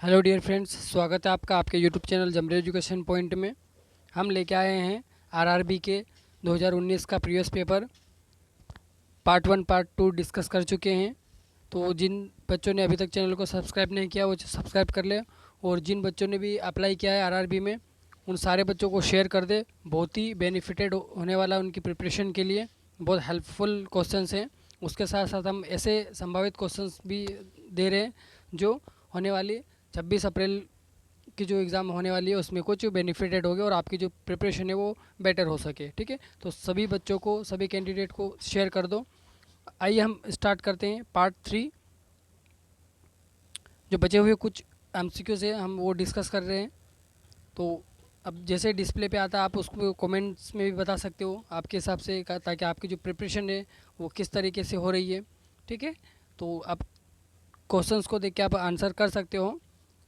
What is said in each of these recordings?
Hello dear friends, स्वागत है आपका आपके यूट्यूब चैनल जमरे एजुकेशन पॉइंट में। हम लेके आए हैं आरआरबी के 2019 का previous paper part 1 part 2 discuss कर चुके हैं। तो जिन बच्चों ने अभी तक चैनल को सब्सक्राइब नहीं किया वो सब्सक्राइब कर ले, और जिन बच्चों ने भी अप्लाई किया है आरआरबी में उन सारे बच्चों को शेयर कर दे। बहुत ही बेनिफिटेड होने वाला उनकी प्रिपरेशन के लिए, बहुत हेल्पफुल क्वेश्चंस हैं। उसके साथ साथ हम ऐसे संभावित क्वेश्चंस भी दे रहे हैं जो होने वाली 26 अप्रैल की जो एग्ज़ाम होने वाली है उसमें कुछ बेनिफिटेड होगे और आपकी जो प्रिपरेशन है वो बेटर हो सके। ठीक है, तो सभी बच्चों को, सभी कैंडिडेट को शेयर कर दो। आइए हम स्टार्ट करते हैं पार्ट 3। जो बचे हुए कुछ एमसीक्यूज है हम वो डिस्कस कर रहे हैं। तो अब जैसे डिस्प्ले पे आता है आप उसको कमेंट्स में भी बता सकते हो आपके हिसाब से, ताकि आपकी जो प्रिपरेशन है वो किस तरीके से हो रही है। ठीक है, तो आप क्वेश्चंस को देख के आप आंसर कर सकते हो,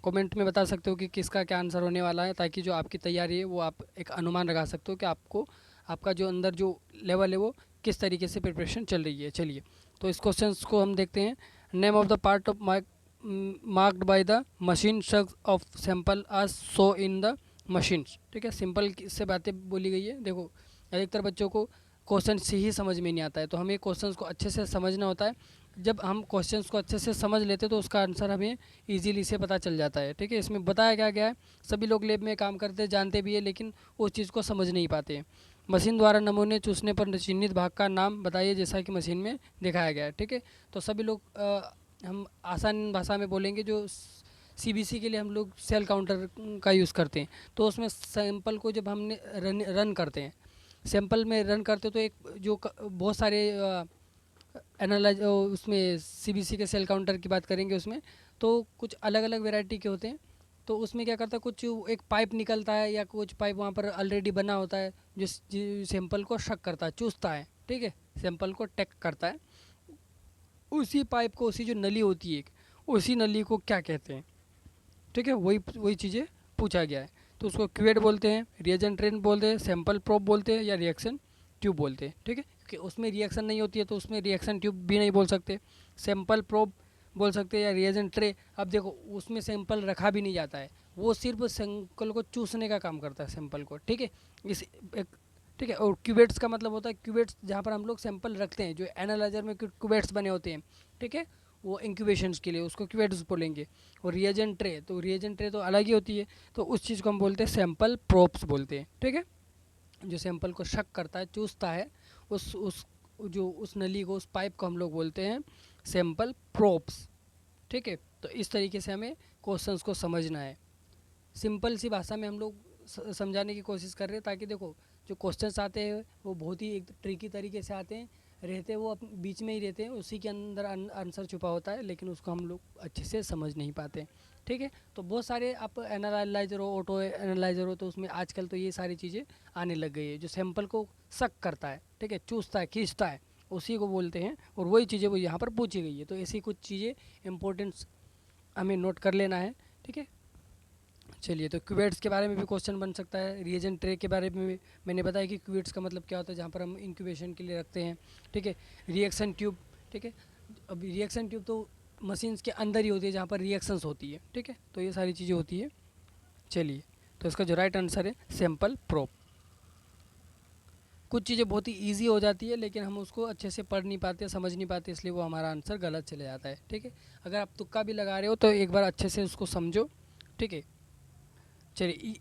कमेंट में बता सकते हो कि किसका क्या आंसर होने वाला है, ताकि जो आपकी तैयारी है वो आप एक अनुमान लगा सकते हो कि आपको आपका जो अंदर जो लेवल है वो किस तरीके से प्रिपरेशन चल रही है। चलिए, तो इस क्वेश्चन को हम देखते हैं। Name of the part of marked by the machine strucks of sample आज सो इन द मशीन्स। ठीक है, सिंपल से बातें बोली गई है। देखो, अधिकतर बच्चों को क्वेश्चन से ही समझ में नहीं आता है, तो हमें क्वेश्चंस को अच्छे से समझना होता है। जब हम क्वेश्चंस को अच्छे से समझ लेते हैं तो उसका आंसर हमें इजीली से पता चल जाता है। ठीक है, इसमें बताया क्या गया है, सभी लोग लैब में काम करते हैं, जानते भी है, लेकिन उस चीज़ को समझ नहीं पाते हैं। मशीन द्वारा नमूने चूसने पर चिन्हित भाग का नाम बताइए जैसा कि मशीन में दिखाया गया है। ठीक है, तो सभी लोग हम आसान भाषा में बोलेंगे। जो सीबीसी के लिए हम लोग सेल काउंटर का यूज़ करते हैं, तो उसमें सैंपल को जब हमने रन करते हैं, सैंपल में रन करते तो एक जो बहुत सारे एनालाइज उसमें सीबीसी के सेल काउंटर की बात करेंगे उसमें, तो कुछ अलग अलग वैरायटी के होते हैं। तो उसमें क्या करता है, कुछ एक पाइप निकलता है या कुछ पाइप वहाँ पर ऑलरेडी बना होता है जो सैंपल को शक करता है, चूसता है। ठीक है, सैंपल को टेक करता है। उसी पाइप को, उसी जो नली होती है उसी नली को क्या कहते हैं। ठीक है, वही वही चीज़ें पूछा गया है। तो उसको क्यूएट बोलते हैं, रिएजेंट ट्रेन बोलते हैं, सैंपल प्रोब बोलते हैं, या रिएक्शन ट्यूब बोलते हैं। ठीक है, क्योंकि उसमें रिएक्शन नहीं होती है तो उसमें रिएक्शन ट्यूब भी नहीं बोल सकते, सैंपल प्रोब बोल सकते हैं, या रिएजेंट ट्रे। अब देखो, उसमें सैंपल रखा भी नहीं जाता है, वो सिर्फ सैंपल को चूसने का काम करता है, सैंपल को। ठीक है, इस एक ठीक है। और क्यूबेट्स का मतलब होता है, क्यूबेट्स जहाँ पर हम लोग सैंपल रखते हैं, जो एनालाइजर में क्यूबेट्स बने होते हैं। ठीक है, वो इंक्यूबेशंस के लिए उसको क्यूबेट्स बोलेंगे। और रिएजेंट ट्रे, तो रिएजेंट ट्रे तो अलग ही होती है, तो उस चीज़ को हम बोलते हैं सैंपल प्रोब्स बोलते हैं। ठीक है, जो सैंपल को शक करता है, चूसता है, उस जो उस नली को, उस पाइप को हम लोग बोलते हैं सैंपल प्रोब्स। ठीक है, तो इस तरीके से हमें क्वेश्चंस को समझना है। सिंपल सी भाषा में हम लोग समझाने की कोशिश कर रहे हैं, ताकि देखो जो क्वेश्चंस आते हैं वो बहुत ही एक ट्रिकी तरीके से आते हैं, रहते वो बीच में ही रहते हैं, उसी के अंदर आंसर छुपा होता है, लेकिन उसको हम लोग अच्छे से समझ नहीं पाते। ठीक है, तो बहुत सारे आप एनालाइजर हो, ऑटो एनालाइजर हो, तो उसमें आजकल तो ये सारी चीज़ें आने लग गई है, जो सैंपल को शक करता है। ठीक है, चूसता है, खींचता है, उसी को बोलते हैं। और वही चीज़ें वो यहाँ पर पूछी गई है, तो ऐसी कुछ चीज़ें इंपॉर्टेंट्स हमें नोट कर लेना है। ठीक है, चलिए, तो क्यूवेट्स के बारे में भी क्वेश्चन बन सकता है। रिएजेंट ट्रे के बारे में भी मैंने बताया कि क्यूवेट्स का मतलब क्या होता है, जहाँ पर हम इंक्यूबेशन के लिए रखते हैं। ठीक है, रिएक्शन ट्यूब। ठीक है, अब रिएक्शन ट्यूब तो मशीन्स के अंदर ही होती है, जहाँ पर रिएक्शंस होती है। ठीक है, तो ये सारी चीज़ें होती है। चलिए, तो इसका जो राइट आंसर है सैंपल प्रोब। कुछ चीज़ें बहुत ही ईजी हो जाती है, लेकिन हम उसको अच्छे से पढ़ नहीं पाते, समझ नहीं पाते, इसलिए वो हमारा आंसर गलत चले जाता है। ठीक है, अगर आप तुक्का भी लगा रहे हो तो एक बार अच्छे से उसको समझो। ठीक है, चलिए,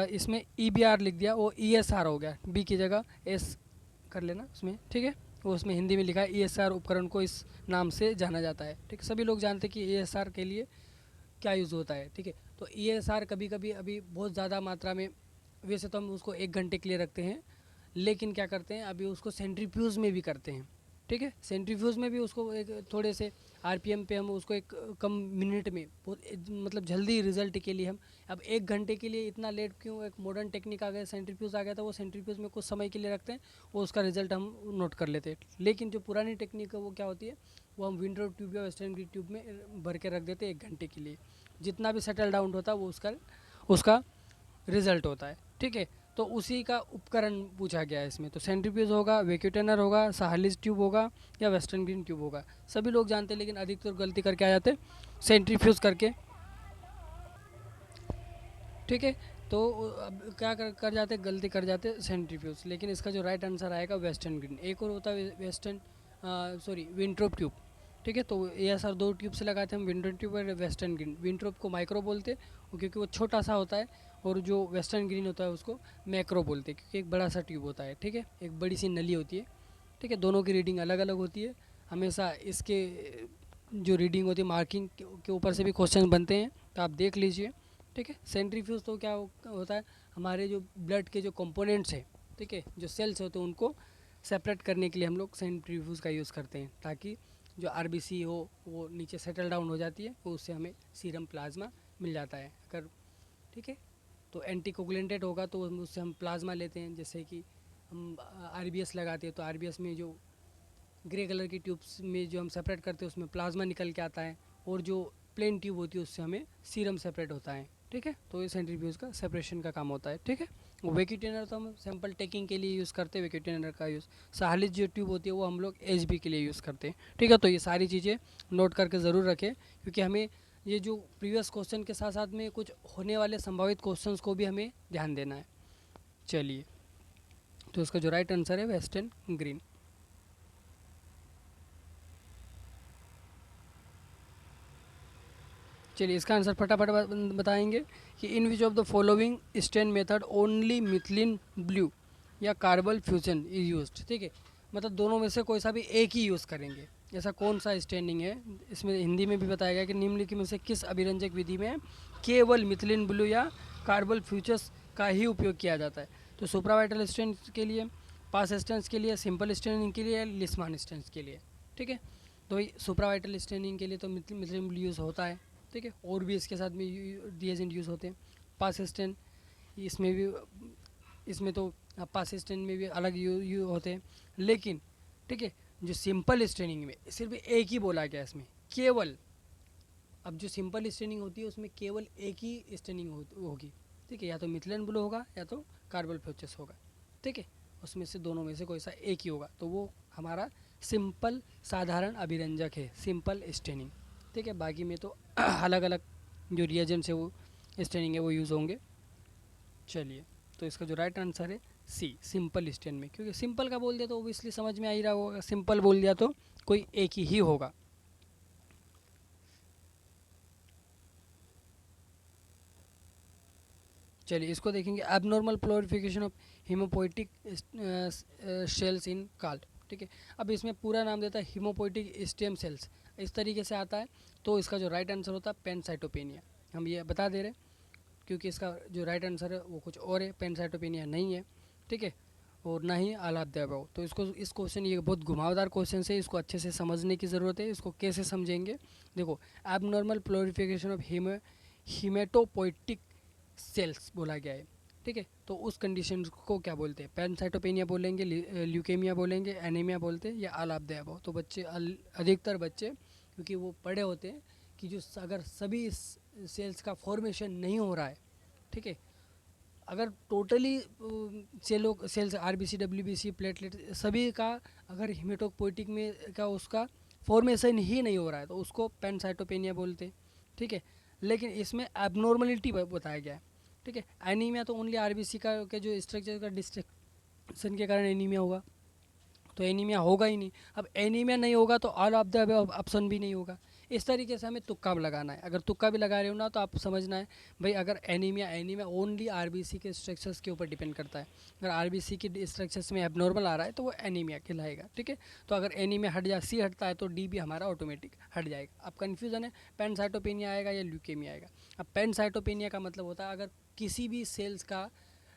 इसमें ई बी आर लिख दिया, वो ई एस आर हो गया, बी की जगह एस कर लेना उसमें। ठीक है, वो उसमें हिंदी में लिखा है ई एस आर उपकरण को इस नाम से जाना जाता है। ठीक है, सभी लोग जानते हैं कि ई एस आर के लिए क्या यूज़ होता है। ठीक है, तो ई एस आर कभी कभी अभी बहुत ज़्यादा मात्रा में, वैसे तो हम उसको 1 घंटे के लिए रखते हैं, लेकिन क्या करते हैं अभी उसको सेंट्रीफ्यूज में भी करते हैं। ठीक है, सेंट्रीफ्यूज में भी उसको एक थोड़े से आरपीएम पे हम उसको एक कम मिनट में बहुत मतलब जल्दी रिजल्ट के लिए हम, अब 1 घंटे के लिए इतना लेट क्यों, एक मॉडर्न टेक्निक आ गया, सेंट्रीफ्यूज आ गया था, वो सेंट्रीफ्यूज में कुछ समय के लिए रखते हैं, वो उसका रिजल्ट हम नोट कर लेते हैं। लेकिन जो पुरानी टेक्निक है वो क्या होती है, वो हम विंडो ट्यूब या वेस्टर्न ग्रिड ट्यूब में भर के रख देते हैं 1 घंटे के लिए। जितना भी सेटल डाउन होता है वो उसका उसका रिजल्ट होता है। ठीक है, तो उसी का उपकरण पूछा गया है इसमें, तो सेंट्रीफ्यूज होगा, वैक्यूटेनर होगा, साहलिस ट्यूब होगा, या वेस्टर्न ग्रीन ट्यूब होगा। सभी लोग जानते हैं, लेकिन अधिकतर गलती करके आ जाते हैं सेंट्रीफ्यूज करके ठीक है। तो अब क्या कर जाते, गलती कर जाते सेंट्रीफ्यूज, लेकिन इसका जो राइट आंसर आएगा वेस्टर्न ग्रीन। एक और होता है वेस्टर्न, सॉरी विंट्रोप ट्यूब। ठीक है, तो ये सर दो ट्यूब से लगाते हैं हम, विंट्रोप ट्यूब और वेस्टर्न ग्रीन। विंट्रोप को माइक्रो बोलते हैं क्योंकि वो छोटा सा होता है, और जो वेस्टर्न ग्रीन होता है उसको मैक्रो बोलते हैं क्योंकि एक बड़ा सा ट्यूब होता है। ठीक है, एक बड़ी सी नली होती है। ठीक है, दोनों की रीडिंग अलग अलग होती है। हमेशा इसके जो रीडिंग होती है मार्किंग के ऊपर से भी क्वेश्चन बनते हैं, तो आप देख लीजिए। ठीक है, सेंट्रीफ्यूज तो क्या होता है, हमारे जो ब्लड के जो कंपोनेंट्स हैं, ठीक है, जो सेल्स होते हैं उनको सेपरेट करने के लिए हम लोग सेंट्रीफ्यूज का यूज़ करते हैं, ताकि जो आरबीसी हो वो नीचे सेटल डाउन हो जाती है, तो उससे हमें सीरम प्लाज्मा मिल जाता है। अगर ठीक है, तो एंटीकोगुलेंटेड होगा तो उससे हम प्लाज्मा लेते हैं। जैसे कि हम आरबीएस लगाते हैं तो आरबीएस में जो ग्रे कलर की ट्यूब्स में जो हम सेपरेट करते हैं उसमें प्लाज्मा निकल के आता है, और जो प्लेन ट्यूब होती है उससे हमें सीरम सेपरेट होता है। ठीक है, तो ये सेंट्रीफ्यूज का सेपरेशन का काम होता है। ठीक है, वैक्यूम तो हम सैंपल टेकिंग के लिए यूज़ करते हैं, वैक्यूम का यूज़। सालिस जो ट्यूब होती है वो हम लोग एचबी के लिए यूज़ करते हैं। ठीक है, तो ये सारी चीज़ें नोट करके ज़रूर रखें, क्योंकि हमें ये जो प्रीवियस क्वेश्चन के साथ साथ में कुछ होने वाले संभावित क्वेश्चंस को भी हमें ध्यान देना है। चलिए, तो इसका जो राइट आंसर है वेस्टर्न ग्रीन। चलिए, इसका आंसर फटाफट बताएंगे कि in which of the following stain method only methylene blue या कार्बल फ्यूजन इज यूज्ड। ठीक है, मतलब दोनों में से कोई सा भी एक ही यूज़ करेंगे। ऐसा कौन सा स्टेनिंग है, इसमें हिंदी में भी बताया गया कि निम्नलिखित में से किस अभिरंजक विधि में केवल मिथिलिन ब्लू या कार्बल फ्यूचर्स का ही उपयोग किया जाता है। तो सुप्रावाइटल स्टेन के लिए, पास स्टेंस के लिए, सिंपल स्टेनिंग के लिए, लिस्मान स्टेंस के लिए। ठीक है, तो सुप्रावाइटल स्टेनिंग के लिए तो मिथिलिन ब्लू यूज़ होता है। ठीक है, और भी इसके साथ में रिएजेंट यूज़ होते हैं। पास स्टेन, इसमें भी, इसमें तो पास स्टेन में भी अलग यू होते हैं, लेकिन ठीक है, जो सिंपल स्टेनिंग में सिर्फ एक ही बोला गया इसमें, केवल। अब जो सिंपल स्टेनिंग होती है उसमें केवल एक ही स्टेनिंग होगी। ठीक है, या तो मिथिलेन ब्लू होगा या तो कार्बल फ्यूचर्स होगा। ठीक है, उसमें से दोनों में से कोई सा एक ही होगा, तो वो हमारा सिंपल साधारण अभिरंजक है, सिंपल स्टेनिंग। ठीक है, बाकी में तो अलग अलग जो रिएजेंट्स है वो स्टेनिंग है वो यूज़ होंगे। चलिए, तो इसका जो राइट आंसर है सी, सिंपल स्टेन में, क्योंकि सिंपल का बोल दिया तो ओबियसली समझ में आ ही रहा होगा, सिंपल बोल दिया तो कोई एक ही होगा। चलिए, इसको देखेंगे, abnormal proliferation of haemopoietic cells in card. ठीक है, अब इसमें पूरा नाम देता है हीमोपोइटिक स्टेम सेल्स, इस तरीके से आता है। तो इसका जो राइट आंसर होता है पेनसाइटोपेनिया, हम ये बता दे रहे हैं, क्योंकि इसका जो राइट आंसर है वो कुछ और है, पेनसाइटोपेनिया नहीं है। ठीक है, और ना ही आलापदेव। तो इसको, इस क्वेश्चन, ये बहुत घुमावदार क्वेश्चन है, इसको अच्छे से समझने की ज़रूरत है। इसको कैसे समझेंगे, देखो, एबनॉर्मल प्लोरिफिकेशन ऑफ हीमेटोपोइटिक सेल्स बोला गया है। ठीक है, तो उस कंडीशन को क्या बोलते हैं, पैनसाइटोपेनिया बोलेंगे, ल्यूकेमिया बोलेंगे, एनीमिया बोलते हैं, या आलापदेव। तो बच्चे, अधिकतर बच्चे, क्योंकि वो पढ़े होते हैं कि जो अगर सभी सेल्स का फॉर्मेशन नहीं हो रहा है, ठीक है, अगर totally cells RBC, WBC, platelet सभी का अगर हीमेटोपोइटिक में का उसका फॉर्मेशन ही नहीं हो रहा है, तो उसको पैनसाइटोपेनिया बोलते हैं। ठीक है, लेकिन इसमें एबनॉर्मलिटी बताया गया है। ठीक है, एनीमिया तो ओनली आरबीसी का के जो स्ट्रक्चर का डिस्ट्रक्शन के कारण एनीमिया होगा, तो एनीमिया होगा ही नहीं। अब एनीमिया नहीं होगा तो all of the above option भी नहीं होगा। इस तरीके से हमें तुक्का भी लगाना है। अगर तुक्का भी लगा रहे हो ना, तो आप समझना है भाई, अगर एनीमिया, एनीमिया ओनली आरबीसी के स्ट्रक्चर्स के ऊपर डिपेंड करता है। अगर आरबीसी की स्ट्रक्चर्स में एबनॉर्मल आ रहा है तो वो एनीमिया कहलाएगा। ठीक है, तो अगर एनीमिया हट जाए, सी हटता है, तो डी भी हमारा ऑटोमेटिक हट जाएगा। अब कन्फ्यूजन है, पैनसाइटोपेनिया आएगा या ल्यूकेमिया आएगा। अब पैनसाइटोपेनिया का मतलब होता है अगर किसी भी सेल्स का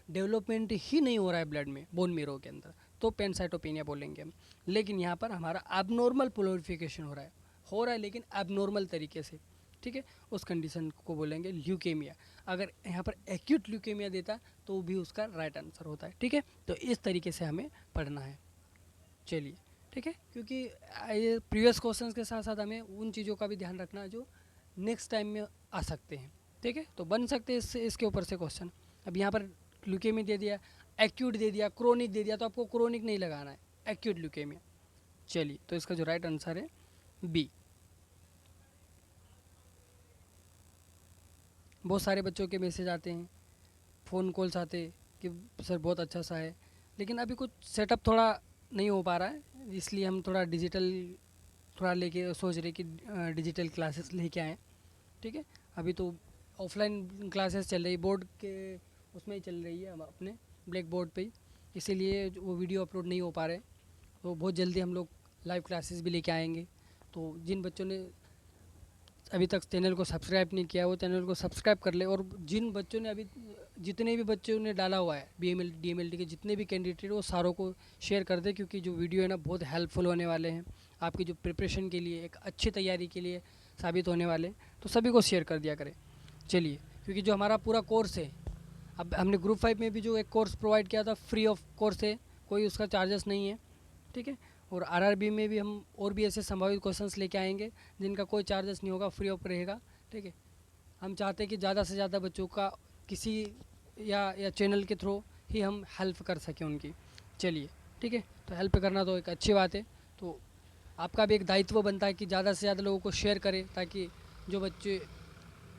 डेवलपमेंट ही नहीं हो रहा है ब्लड में, बोन मेरो के अंदर, तो पेनसाइटोपेनिया बोलेंगे हम। लेकिन यहाँ पर हमारा एबनॉर्मल प्लोरिफिकेशन हो रहा है लेकिन एबनॉर्मल तरीके से। ठीक है, उस कंडीशन को बोलेंगे ल्यूकेमिया। अगर यहाँ पर एक्यूट ल्यूकेमिया देता तो भी उसका राइट आंसर होता है। ठीक है, तो इस तरीके से हमें पढ़ना है। चलिए, ठीक है, क्योंकि ये प्रीवियस क्वेश्चंस के साथ साथ हमें उन चीज़ों का भी ध्यान रखना है जो नेक्स्ट टाइम में आ सकते हैं। ठीक है, तो बन सकते हैं इसके ऊपर से क्वेश्चन। अब यहाँ पर ल्यूकेमिया दे दिया, एक्यूट दे दिया, क्रोनिक दे दिया, तो आपको क्रोनिक नहीं लगाना है, एक्यूट ल्यूकेमिया। चलिए, तो इसका जो राइट आंसर है बी। बहुत सारे बच्चों के मैसेज आते हैं फ़ोन कॉल्स आते कि सर बहुत अच्छा सा है, लेकिन अभी कुछ सेटअप थोड़ा नहीं हो पा रहा है, इसलिए हम थोड़ा डिजिटल थोड़ा लेके सोच रहे कि डिजिटल क्लासेस लेके आएँ। ठीक है, अभी तो ऑफलाइन क्लासेस चल रही, बोर्ड के उसमें ही चल रही है, हम अपने ब्लैक बोर्ड पे ही, इसीलिए वो वीडियो अपलोड नहीं हो पा रहे। तो बहुत जल्दी हम लोग लाइव क्लासेस भी लेके आएंगे। तो जिन बच्चों ने अभी तक चैनल को सब्सक्राइब नहीं किया वो चैनल को सब्सक्राइब कर ले, और जिन बच्चों ने अभी जितने भी बच्चों ने डाला हुआ है BML DMLT के जितने भी कैंडिडेट वो सारों को शेयर कर दे, क्योंकि जो वीडियो है ना बहुत हेल्पफुल होने वाले हैं आपकी जो प्रिपरेशन के लिए, एक अच्छी तैयारी के लिए साबित होने वाले। तो सभी को शेयर कर दिया करें। चलिए, क्योंकि जो हमारा पूरा कोर्स है, अब हमने ग्रुप 5 में भी जो एक कोर्स प्रोवाइड किया था, फ्री ऑफ कोर्स है, कोई उसका चार्जेस नहीं है। ठीक है, और RRB में भी हम और भी ऐसे संभावित क्वेश्चंस लेके आएंगे जिनका कोई चार्जेस नहीं होगा, फ्री ऑफ रहेगा। ठीक है, हम चाहते हैं कि ज़्यादा से ज़्यादा बच्चों का किसी या चैनल के थ्रू ही हम हेल्प कर सकें उनकी। चलिए, ठीक है, तो हेल्प करना तो एक अच्छी बात है। तो आपका भी एक दायित्व बनता है कि ज़्यादा से ज़्यादा लोगों को शेयर करें, ताकि जो बच्चे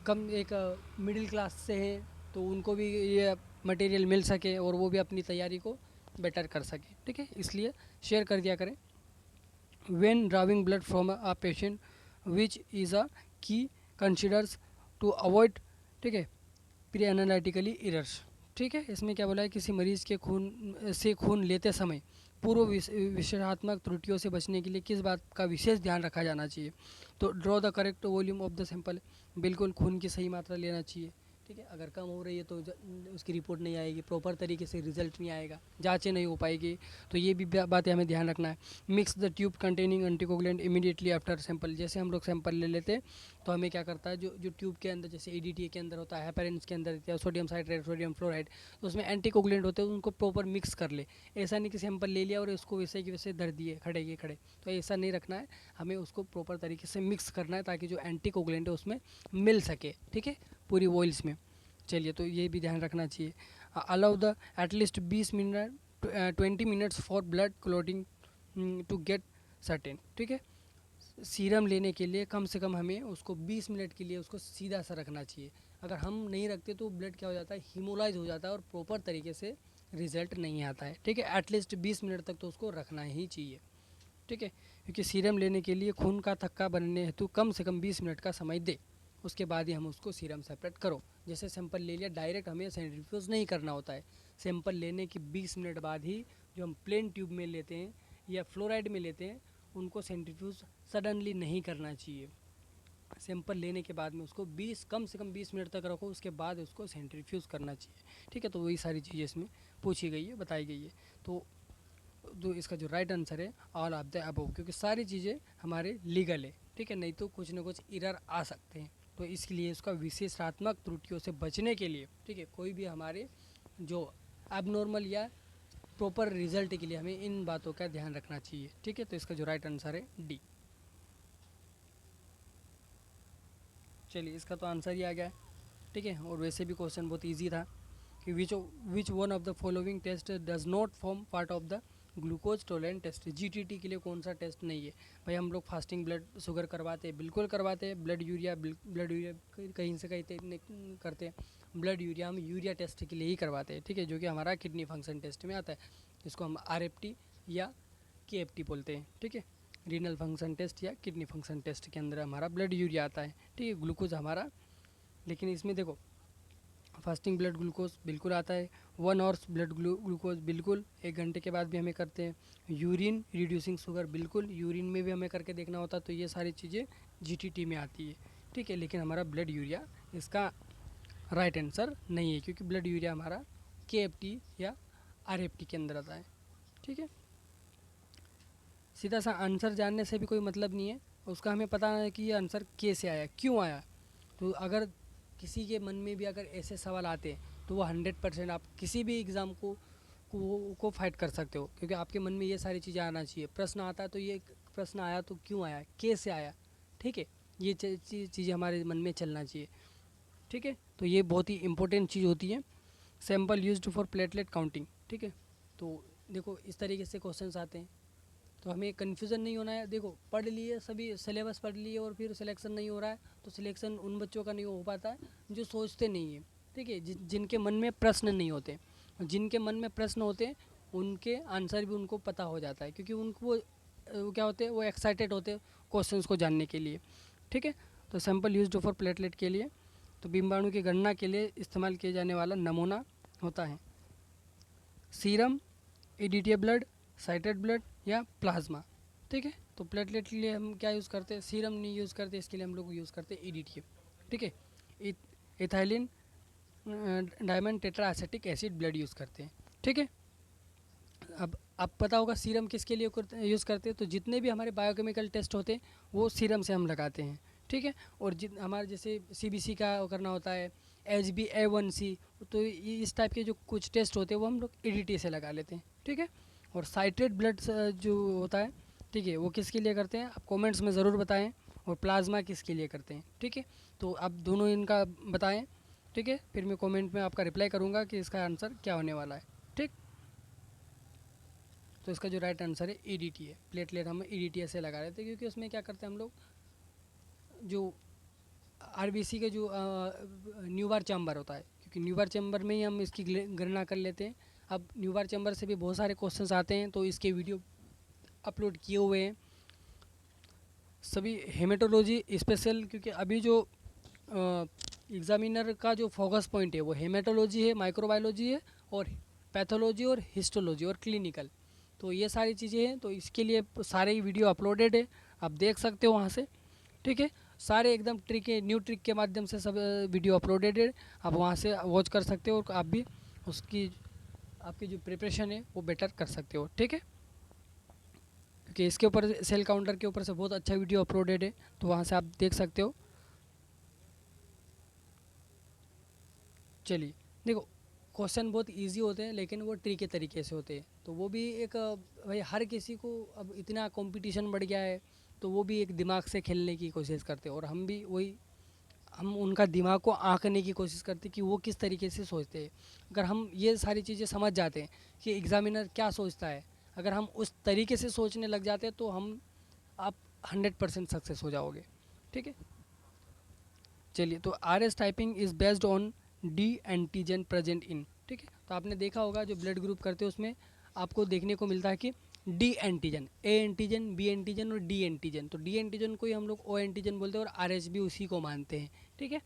कम एक मिडिल क्लास से हैं तो उनको भी ये मटेरियल मिल सके और वो भी अपनी तैयारी को बेटर कर सके। ठीक है, इसलिए शेयर कर दिया करें। When drawing blood from a patient, which is a key considers to avoid, ठीक है, प्री एनालिटिकली एरर्स। ठीक है, इसमें क्या बोला है, किसी मरीज के खून से खून लेते समय पूर्व विश्लेषणात्मक त्रुटियों से बचने के लिए किस बात का विशेष ध्यान रखा जाना चाहिए। तो draw the correct volume of the sample, बिल्कुल खून की सही मात्रा लेना चाहिए। ठीक है, अगर कम हो रही है तो उसकी रिपोर्ट नहीं आएगी, प्रॉपर तरीके से रिजल्ट नहीं आएगा, जाँचें नहीं हो पाएगी। तो ये भी बातें हमें ध्यान रखना है। Mix the tube containing anticoagulant immediately after sample, जैसे हम लोग सैंपल ले लेते हैं तो हमें क्या करता है, जो जो ट्यूब के अंदर जैसे EDTA के अंदर होता है, हेपेरिन्स के अंदर होता है, सोडियम साइट्रेट, सोडियम फ्लोराइड, तो उसमें एंटीकोगुलेंट होते हैं, उनको प्रॉपर मिक्स कर ले। ऐसा नहीं कि सैंपल ले लिया और उसको वैसे की वैसे धर दिए खड़े के खड़े, तो ऐसा नहीं रखना है, हमें उसको प्रॉपर तरीके से मिक्स करना है ताकि जो एंटीकोगुलेंट है उसमें मिल सके। ठीक है, पूरी ऑयल्स में। चलिए, तो ये भी ध्यान रखना चाहिए। Allow the at least 20 minute 20 minutes for blood clotting to get certain. ठीक है, सीरम लेने के लिए कम से कम हमें उसको 20 मिनट के लिए उसको सीधा सा रखना चाहिए। अगर हम नहीं रखते तो ब्लड क्या हो जाता है, हीमोलाइज हो जाता है और प्रॉपर तरीके से रिजल्ट नहीं आता है। ठीक है, एटलीस्ट 20 मिनट तक तो उसको रखना ही चाहिए। ठीक है, क्योंकि सीरम लेने के लिए खून का थक्का बनने हेतु कम से कम 20 मिनट का समय दे, उसके बाद ही हम उसको सीरम सेपरेट करो। जैसे सैंपल ले लिया, डायरेक्ट हमें सेंट्रीफ्यूज नहीं करना होता है, सैंपल लेने के 20 मिनट बाद ही जो हम प्लेन ट्यूब में लेते हैं या फ्लोराइड में लेते हैं उनको सेंट्रीफ्यूज सडनली नहीं करना चाहिए। सैंपल लेने के बाद में उसको 20 कम से कम 20 मिनट तक रखो, उसके बाद उसको सेंट्रीफ्यूज करना चाहिए। ठीक है, तो वही सारी चीज़ें इसमें पूछी गई है, बताई गई है। तो जो इसका जो राइट आंसर है ऑल ऑफ द अबव, क्योंकि सारी चीज़ें हमारे लीगल है। ठीक है, नहीं तो कुछ ना कुछ एरर आ सकते हैं, तो इसलिए इसका विशेषणात्मक त्रुटियों से बचने के लिए, ठीक है, कोई भी हमारे जो एबनॉर्मल या प्रॉपर रिजल्ट के लिए हमें इन बातों का ध्यान रखना चाहिए। ठीक है, तो इसका जो राइट आंसर है डी। चलिए, इसका तो आंसर ही आ गया है। ठीक है, और वैसे भी क्वेश्चन बहुत ईजी था कि which one of the following test does not form part of the glucose tolerant test. GTT के लिए कौन सा टेस्ट नहीं है भाई। हम लोग फास्टिंग ब्लड शुगर करवाते हैं, बिल्कुल करवाते हैं। ब्लड यूरिया कहीं से कहीं करते हैं। ब्लड यूरिया हम यूरिया टेस्ट के लिए ही करवाते हैं। ठीक है, जो कि हमारा किडनी फंक्शन टेस्ट में आता है, जिसको हम RFT या KFT बोलते हैं। ठीक है, रीनल फंक्शन टेस्ट या किडनी फंक्शन टेस्ट के अंदर हमारा ब्लड यूरिया आता है। ठीक है, ग्लूकोज हमारा, लेकिन इसमें देखो फास्टिंग ब्लड ग्लूकोज बिल्कुल आता है। 1 आवर्स ब्लड ग्लूकोज बिल्कुल, 1 घंटे के बाद भी हमें करते हैं। यूरिन रिड्यूसिंग शुगर बिल्कुल, यूरिन में भी हमें करके देखना होता है। तो ये सारी चीज़ें GTT में आती है। ठीक है, लेकिन हमारा ब्लड यूरिया इसका राइट आंसर नहीं है, क्योंकि ब्लड यूरिया हमारा KFT या RFT के अंदर आता है। ठीक है, सीधा सा आंसर जानने से भी कोई मतलब नहीं है, उसका हमें पता है कि ये आंसर कैसे आया, क्यों आया। तो अगर किसी के मन में भी अगर ऐसे सवाल आते हैं तो वो 100% आप किसी भी एग्ज़ाम को फाइट कर सकते हो, क्योंकि आपके मन में ये सारी चीज़ें आना चाहिए। प्रश्न आता है तो ये प्रश्न आया तो क्यों आया, कैसे आया। ठीक है, ये चीज़ें हमारे मन में चलना चाहिए। ठीक है, तो ये बहुत ही इंपॉर्टेंट चीज़ होती है। Sample used for platelet counting. ठीक है, तो देखो इस तरीके से क्वेश्चंस आते हैं, तो हमें कन्फ्यूज़न नहीं होना है। देखो पढ़ लिए, सभी सिलेबस पढ़ लिए और फिर सिलेक्शन नहीं हो रहा है, तो सिलेक्शन उन बच्चों का नहीं हो पाता है जो सोचते नहीं है। ठीक है, जिनके मन में प्रश्न नहीं होते, जिनके मन में प्रश्न होते उनके आंसर भी उनको पता हो जाता है, क्योंकि उनको वो क्या होते हैं, वो एक्साइटेड होते हैं क्वेश्चंस को जानने के लिए। ठीक है, तो सैंपल यूज्ड फॉर प्लेटलेट के लिए, तो बिंबाणु की गणना के लिए इस्तेमाल किए जाने वाला नमूना होता है serum, EDTA blood, citrated blood या प्लाज्मा। ठीक है, तो प्लेटलेट के लिए हम क्या यूज़ करते हैं, सीरम नहीं यूज़ करते, इसके लिए हम लोग यूज़ करते हैं ईडीटी। ठीक है, ethylene diamond tetra acetic acid blood use करते हैं। ठीक है, अब आप पता होगा सीरम किसके लिए यूज़ करते हैं, तो जितने भी हमारे बायोकेमिकल टेस्ट होते हैं वो सीरम से हम लगाते हैं। ठीक है, और हमारे जैसे सीबीसी का करना होता है, HbA1c, तो इस टाइप के जो कुछ टेस्ट होते हैं वो हम लोग ईडीटी से लगा लेते हैं। ठीक है, और साइट्रेट ब्लड जो होता है, ठीक है, वो किसके लिए करते हैं, आप कमेंट्स में ज़रूर बताएं। और प्लाज्मा किसके लिए करते हैं, ठीक है, तो आप दोनों इनका बताएं। ठीक है, फिर मैं कमेंट में आपका रिप्लाई करूँगा कि इसका आंसर क्या होने वाला है। ठीक, तो इसका जो राइट आंसर है ईडीटी है। प्लेटलेट हम ईडीटी से लगा रहे थे, क्योंकि उसमें क्या करते हैं हम लोग, जो आरबीसी के जो न्यूबार चैम्बर होता है, क्योंकि न्यूबार चैम्बर में ही हम इसकी गणना कर लेते हैं। अब न्यूबार चैम्बर से भी बहुत सारे क्वेश्चंस आते हैं, तो इसके वीडियो अपलोड किए हुए हैं सभी हेमेटोलॉजी स्पेशल, क्योंकि अभी जो एग्जामिनर का जो फोकस पॉइंट है वो हेमेटोलॉजी है, माइक्रोबायोलॉजी है, और पैथोलॉजी और हिस्टोलॉजी और क्लिनिकल, तो ये सारी चीज़ें हैं। तो इसके लिए सारे ही वीडियो अपलोडेड है, आप देख सकते हो वहाँ से। ठीक है, सारे एकदम ट्रिक है, न्यू ट्रिक के माध्यम से सब वीडियो अपलोडेड है, आप वहाँ से वॉच कर सकते हो, और आप भी उसकी आपकी जो प्रिपरेशन है वो बेटर कर सकते हो। ठीक है, क्योंकि इसके ऊपर सेल काउंटर के ऊपर से बहुत अच्छा वीडियो अपलोडेड है, तो वहाँ से आप देख सकते हो। चलिए देखो, क्वेश्चन बहुत इजी होते हैं, लेकिन वो ट्रिक के तरीके से होते हैं, तो वो भी एक भाई हर किसी को अब इतना कंपटीशन बढ़ गया है, तो वो भी एक दिमाग से खेलने की कोशिश करते हैं, और हम भी वही, हम उनका दिमाग को आंकने की कोशिश करते हैं कि वो किस तरीके से सोचते हैं। अगर हम ये सारी चीज़ें समझ जाते हैं कि एग्ज़ामिनर क्या सोचता है, अगर हम उस तरीके से सोचने लग जाते हैं, तो हम आप 100% सक्सेस हो जाओगे। ठीक है, चलिए, तो R S typing is based on D antigen present in. ठीक है, तो आपने देखा होगा जो ब्लड ग्रुप करते हैं उसमें आपको देखने को मिलता है कि D antigen, A antigen, B antigen और डी एंटीजन, तो डी एंटीजन को ही हम लोग ओ एंटीजन बोलते हैं, और आर एस भी उसी को मानते हैं। ठीक है,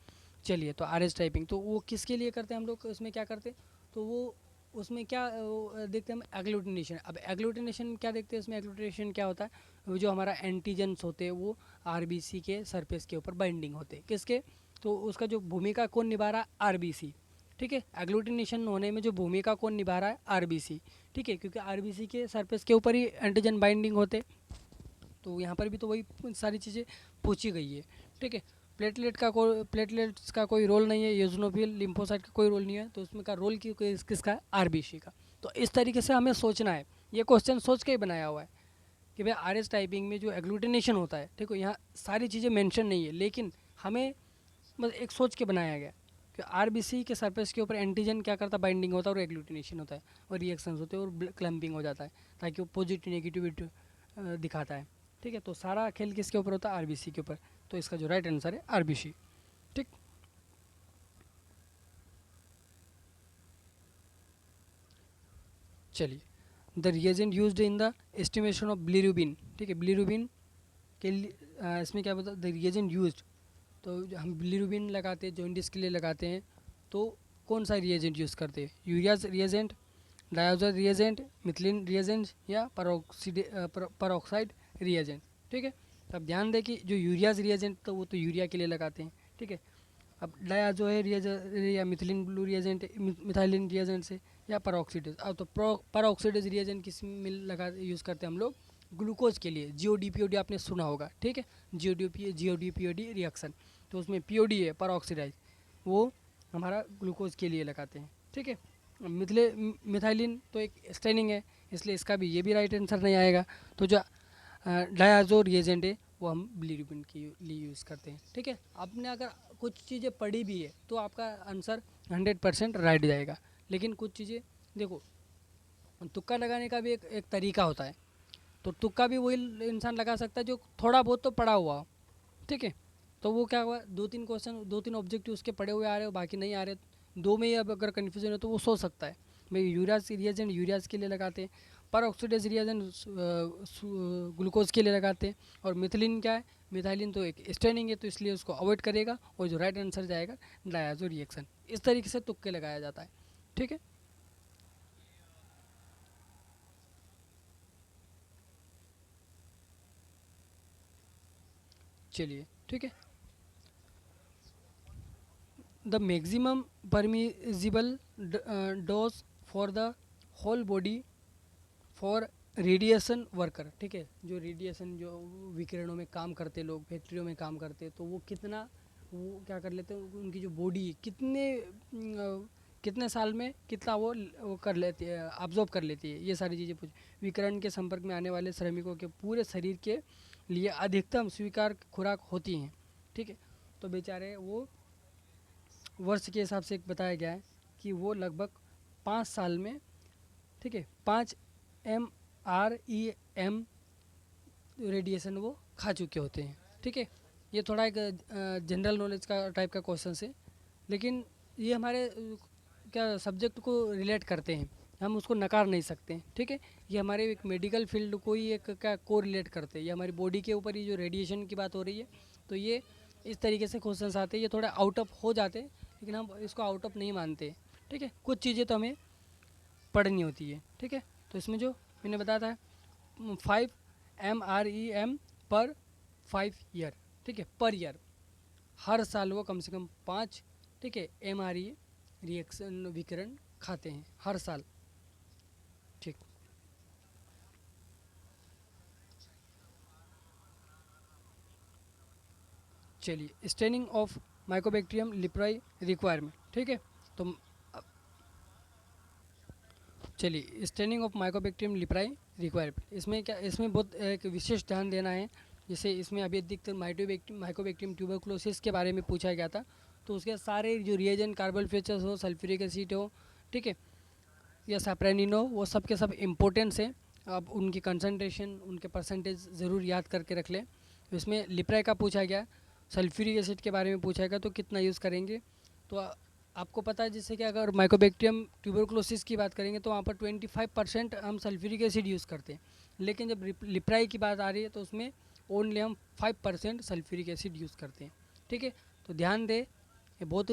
चलिए, तो आर एस टाइपिंग तो वो किसके लिए करते हैं हम लोग, उसमें क्या करते हैं, तो वो उसमें क्या देखते हैं हम, एग्लूटिनेशन। अब एग्लूटिनेशन क्या देखते हैं, उसमें एग्लूटिनेशन क्या होता है, वो जो हमारा एंटीजन्स होते हैं वो आरबीसी के सरफेस के ऊपर बाइंडिंग होते हैं, किसके, तो उसका जो भूमिका कौन निभा रहा है, आरबीसी। ठीक है, एग्लूटिनेशन होने में जो भूमिका कौन निभा रहा है, आरबीसी। ठीक है, क्योंकि आरबीसी के सरफेस के ऊपर ही एंटीजन बाइंडिंग होते, तो यहाँ पर भी तो वही सारी चीज़ें पूछी गई है। ठीक है, प्लेटलेट्स का कोई रोल नहीं है, यूजनोफिल लिम्फोसाइट का कोई रोल नहीं है, तो उसमें का रोल किसका है, आरबीसी का। तो इस तरीके से हमें सोचना है, ये क्वेश्चन सोच के ही बनाया हुआ है कि भाई आर एस टाइपिंग में जो एग्लूटिनेशन होता है, ठीक है, यहाँ सारी चीज़ें मेंशन नहीं है, लेकिन हमें बस एक सोच के बनाया गया कि आरबीसी के सरफेस के ऊपर एंटीजन क्या करता है, बाइंडिंग होता है, और एग्लूटिनेशन होता है, और रिएक्शंस होते हैं, और क्लम्पिंग हो जाता है, ताकि वो पॉजिटिव नेगेटिविटी दिखाता है। ठीक है, तो सारा खेल किसके ऊपर होता है, आरबीसी के ऊपर, तो इसका जो राइट आंसर है आरबीसी। ठीक, चलिए, the reagent used in the estimation of bilirubin. ठीक है, बिलीरुबिन के लिए इसमें क्या बोलता है, द रिएजेंट यूज्ड, तो हम बिलीरुबिन लगाते हैं, जॉइंटिस के लिए लगाते हैं, तो कौन सा रिएजेंट यूज़ करते हैं, urease reagent, diazo reagent, methylene reagent, या परऑक्साइड रिएजेंट। ठीक है, तब ध्यान दें कि जो यूरियाज रिएजेंट, तो वो तो यूरिया के लिए लगाते हैं। ठीक है, अब डाया जो है रिएजेंट, या methylene blue reagent, methylene reagent से, या परऑक्सीडेज। अब तो परऑक्सीडेज रिएजेंट किस में लगा यूज़ करते हैं हम लोग, ग्लूकोज के लिए, जीओडी आपने सुना होगा। ठीक है, जीओडी रिएक्शन, तो उसमें पीओडी है, परऑक्सीडाइज, वो हमारा ग्लूकोज के लिए लगाते हैं। ठीक है, मिथाइलिन तो एक स्टेनिंग है, इसलिए इसका भी, ये भी राइट आंसर नहीं आएगा। तो जो डायाजो रिएजेंट है वो हम बिलीरुबिन के लिए यूज़ करते हैं। ठीक है, आपने अगर कुछ चीज़ें पढ़ी भी है तो आपका आंसर 100% राइट जाएगा, लेकिन कुछ चीज़ें देखो, तुक्का लगाने का भी एक तरीका होता है, तो तुक्का भी वही इंसान लगा सकता है जो थोड़ा बहुत तो पढ़ा हुआ हो। ठीक है, तो वो क्या हुआ, 2-3 क्वेश्चन, 2-3 ऑब्जेक्टिव उसके पढ़े हुए आ रहे हो, बाकी नहीं आ रहे, दो में अब अगर कन्फ्यूजन है तो वो सोच सकता है भाई यूरियाज रिएजेंट यूरियाज के लिए लगाते हैं, पर ऑक्सीडेज रिएजेंट ग्लूकोज के लिए लगाते हैं, और मिथिलीन क्या है, मिथाइलिन तो एक स्टेनिंग है तो इसलिए उसको अवॉइड करेगा, और जो राइट आंसर जाएगा डायाजो रिएक्शन। इस तरीके से तुक्के लगाया जाता है। ठीक है, चलिए ठीक है। The maximum permissible dose for the whole body for radiation worker, ठीक है, जो रेडिएशन जो विकिरणों में काम करते लोग, फैक्ट्रियों में काम करते, तो वो कितना, वो क्या कर लेते हैं, उनकी जो बॉडी कितने कितने साल में कितना वो कर लेती है, ऑब्जॉर्व कर लेती है, ये सारी चीज़ें पूछ। विकिरण के संपर्क में आने वाले श्रमिकों के पूरे शरीर के लिए अधिकतम स्वीकार खुराक होती हैं। ठीक है, तो बेचारे वो वर्ष के हिसाब से एक बताया गया है कि वो लगभग 5 साल में, ठीक है, 5 MREM रेडिएशन वो खा चुके होते हैं। ठीक है, ये थोड़ा एक जनरल नॉलेज का टाइप का क्वेश्चन है, लेकिन ये हमारे क्या सब्जेक्ट को रिलेट करते हैं, हम उसको नकार नहीं सकते हैं। ठीक है, ये हमारे एक मेडिकल फील्ड को ही एक क्या को रिलेट करते हैं, ये हमारी बॉडी के ऊपर ही जो रेडिएशन की बात हो रही है, तो ये इस तरीके से क्वेश्चंस आते हैं। ये थोड़ा आउट ऑफ हो जाते हैं, लेकिन हम इसको आउट ऑफ नहीं मानते। ठीक है, कुछ चीज़ें तो हमें पढ़नी होती है। ठीक है, तो इसमें जो मैंने बताया था 5 MREM पर 5 ईयर, ठीक है, पर ईयर, हर साल वो कम से कम 5, ठीक है, MRE रिएक्शन विकिरण खाते हैं हर साल। ठीक, चलिए, स्टेनिंग ऑफ माइकोबैक्टीरियम लिप्राई रिक्वायरमेंट। ठीक है, तो चलिए, स्टेनिंग ऑफ माइकोबैक्टीरियम लिप्राई रिक्वायरमेंट, इसमें क्या, इसमें बहुत एक विशेष ध्यान देना है। जैसे इसमें अभी अधिकतर माइकोबैक्टीरियम ट्यूबरकुलोसिस के बारे में पूछा गया था, तो उसके सारे जो रिएजेंट कार्बन फीचर्स हो, सल्फ्यूरिक एसिड हो, ठीक है, या सैप्रेनिन हो, वो सब के सब इम्पोर्टेंट्स हैं। अब उनकी कंसनट्रेशन, उनके परसेंटेज ज़रूर याद करके रख लें। इसमें लिप्राई का पूछा गया, सल्फ्यूरिक एसिड के बारे में पूछा गया, तो कितना यूज़ करेंगे। तो आपको पता है जैसे कि अगर माइकोबैक्टीरियम ट्यूबरकुलोसिस की बात करेंगे तो वहाँ पर 25% हम सल्फ्यूरिक एसिड यूज़ करते हैं, लेकिन जब लिप्राई की बात आ रही है तो उसमें ओनली हम 5% सल्फ्यूरिक एसिड यूज़ करते हैं। ठीक है, तो ध्यान दें, ये बहुत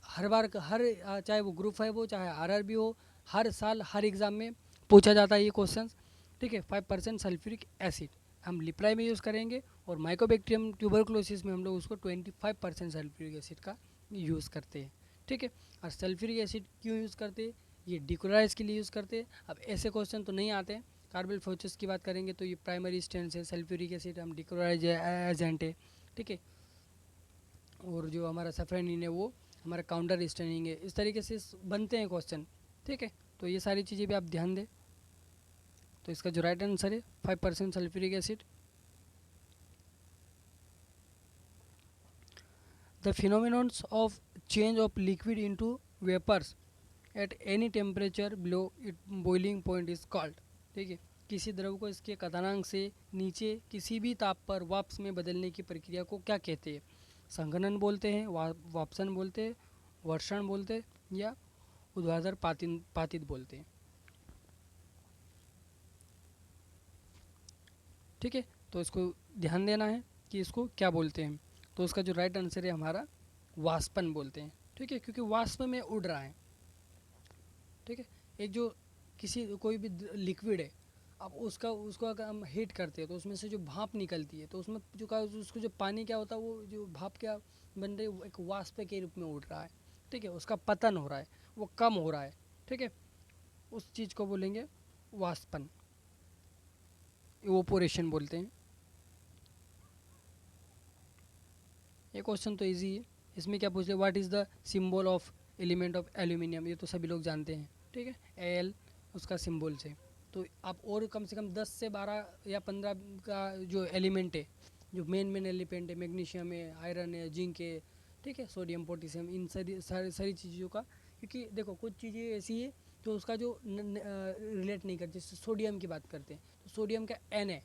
हर बार हर चाहे वो ग्रुप 5 हो चाहे RRB हो, हर साल हर एग्ज़ाम में पूछा जाता है ये क्वेश्चन। ठीक है, 5% सल्फ्यूरिक एसिड हम लिप्राई में यूज़ करेंगे, और माइकोबैक्टीरियम ट्यूबरकुलोसिस में हम लोग उसको 25% सल्फ्यूरिक एसिड का यूज़ करते हैं। ठीक है, और सल्फ्यूरिक एसिड क्यों यूज़ करते हैं, ये डिक्लोराइज के लिए यूज़ करते हैं। अब ऐसे क्वेश्चन तो नहीं आते हैं। कार्बल फोचस की बात करेंगे तो ये प्राइमरी स्ट्रेंथ है, सल्फ्यूरिक एसिड हम डिक्लोराइज एजेंट है। ठीक है, और जो हमारा सफेनिन है वो हमारा काउंटर स्टेनिंग है। इस तरीके से बनते हैं क्वेश्चन। ठीक है, तो ये सारी चीज़ें भी आप ध्यान दें। तो इसका जो राइट आंसर है 5% sulphuric acid. The phenomenons of change of liquid into vapours at any temperature below it boiling point is called. ठीक है, किसी द्रव को इसके कथनांक से नीचे किसी भी ताप पर वाष्प में बदलने की प्रक्रिया को क्या कहते हैं। संघनन बोलते हैं, वाष्पन बोलते हैं, वर्षण बोलते हैं, या ऊर्ध्वाधर पातित बोलते हैं। ठीक है, तो इसको ध्यान देना है कि इसको क्या बोलते हैं। तो उसका जो राइट आंसर है हमारा वाष्पन बोलते हैं। ठीक है, क्योंकि वाष्प में उड़ रहा है। ठीक है, एक जो किसी कोई भी लिक्विड है, अब उसका उसको अगर हम हीट करते हैं तो उसमें से जो भाप निकलती है, तो उसमें जो का उसको जो पानी क्या होता है, वो जो भाप क्या बन रही है, एक वाष्प के रूप में उड़ रहा है। ठीक है, उसका पतन हो रहा है, वो कम हो रहा है। ठीक है, उस चीज़ को बोलेंगे वाष्पन, इवोपोरेशन बोलते हैं। ये क्वेश्चन तो इजी है। इसमें क्या पूछते हैं, what is the symbol of element of aluminium, ये तो सभी लोग जानते हैं। ठीक है, Al उसका सिंबल से। तो आप और कम से कम 10 से 12 या 15 का जो एलिमेंट है, जो मेन एलिमेंट है, मैग्नीशियम है, आयरन है, जिंक है, ठीक है, सोडियम पोटेशियम, इन सारी चीज़ों का, क्योंकि देखो कुछ चीज़ें ऐसी है तो उसका जो रिलेट नहीं करते। जैसे सोडियम की बात करते हैं तो सोडियम का N है,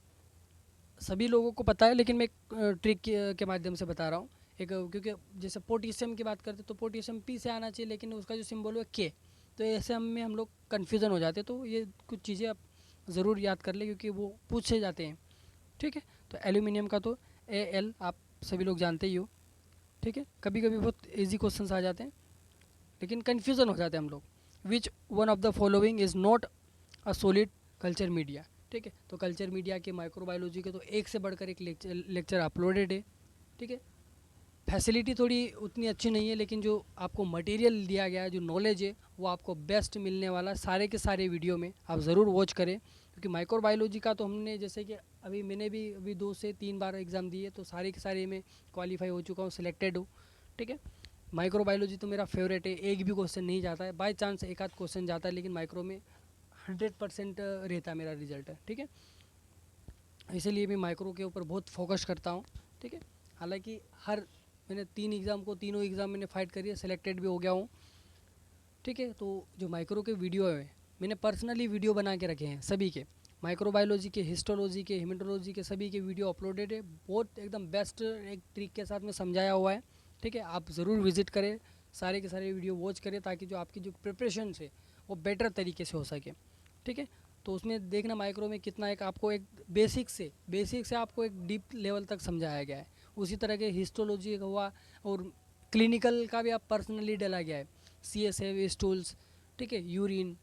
सभी लोगों को पता है, लेकिन मैं एक ट्रिक के माध्यम से बता रहा हूँ। एक, क्योंकि जैसे पोटेशियम की बात करते तो पोटेशियम पी से आना चाहिए, लेकिन उसका जो सिंबल है के, तो ऐसे हम लोग कन्फ्यूज़न हो जाते हैं। तो ये कुछ चीज़ें आप ज़रूर याद कर लें, क्योंकि वो पूछे जाते हैं। ठीक है, तो एल्यूमिनियम का तो AL आप सभी लोग जानते ही हो। ठीक है, कभी कभी बहुत इजी क्वेश्चंस आ जाते हैं, लेकिन कन्फ्यूज़न हो जाते हैं हम लोग। विच one of the following is not a solid culture media. ठीक है, तो कल्चर मीडिया के, माइक्रोबायोलॉजी के तो एक से बढ़कर एक लेक्चर अपलोडेड है। ठीक है, फैसिलिटी थोड़ी उतनी अच्छी नहीं है, लेकिन जो आपको मटेरियल दिया गया है, जो नॉलेज है, वो आपको बेस्ट मिलने वाला सारे के सारे वीडियो में आप ज़रूर वॉच करें। क्योंकि माइक्रोबायोलॉजी का तो हमने, जैसे कि अभी मैंने भी अभी 2 से 3 बार एग्ज़ाम दिए, तो सारे के सारे में क्वालिफाई हो चुका हूँ, सिलेक्टेड हूँ। ठीक है, माइक्रोबायोलॉजी तो मेरा फेवरेट है, एक भी क्वेश्चन नहीं जाता है, बाय चांस एक आध क्वेश्चन जाता है, लेकिन माइक्रो में 100% रहता है मेरा रिजल्ट। ठीक है, इसीलिए मैं माइक्रो के ऊपर बहुत फोकस करता हूँ। ठीक है, हालांकि मैंने 3 एग्ज़ाम को, तीनों एग्ज़ाम मैंने फ़ाइट करी है, सिलेक्टेड भी हो गया हूँ। ठीक है, तो जो माइक्रो के वीडियो है, मैंने पर्सनली वीडियो बना के रखे हैं सभी के, माइक्रोबायोलॉजी के, हिस्टोलॉजी के, हेमेटोलॉजी के, सभी के वीडियो अपलोडेड है। बहुत एकदम बेस्ट एक ट्रिक के साथ में समझाया हुआ है। ठीक है, आप ज़रूर विज़िट करें, सारे के सारे वीडियो वॉच करें, ताकि जो आपकी जो प्रिपरेशन है वो बेटर तरीके से हो सके। ठीक है, तो उसमें देखना माइक्रो में कितना एक आपको एक बेसिक से आपको एक डीप लेवल तक समझाया गया है। उसी तरह के हिस्टोलॉजी हुआ, और क्लिनिकल का भी आप पर्सनली डाला गया है, CSF स्टूल्स, ठीक है, यूरिन,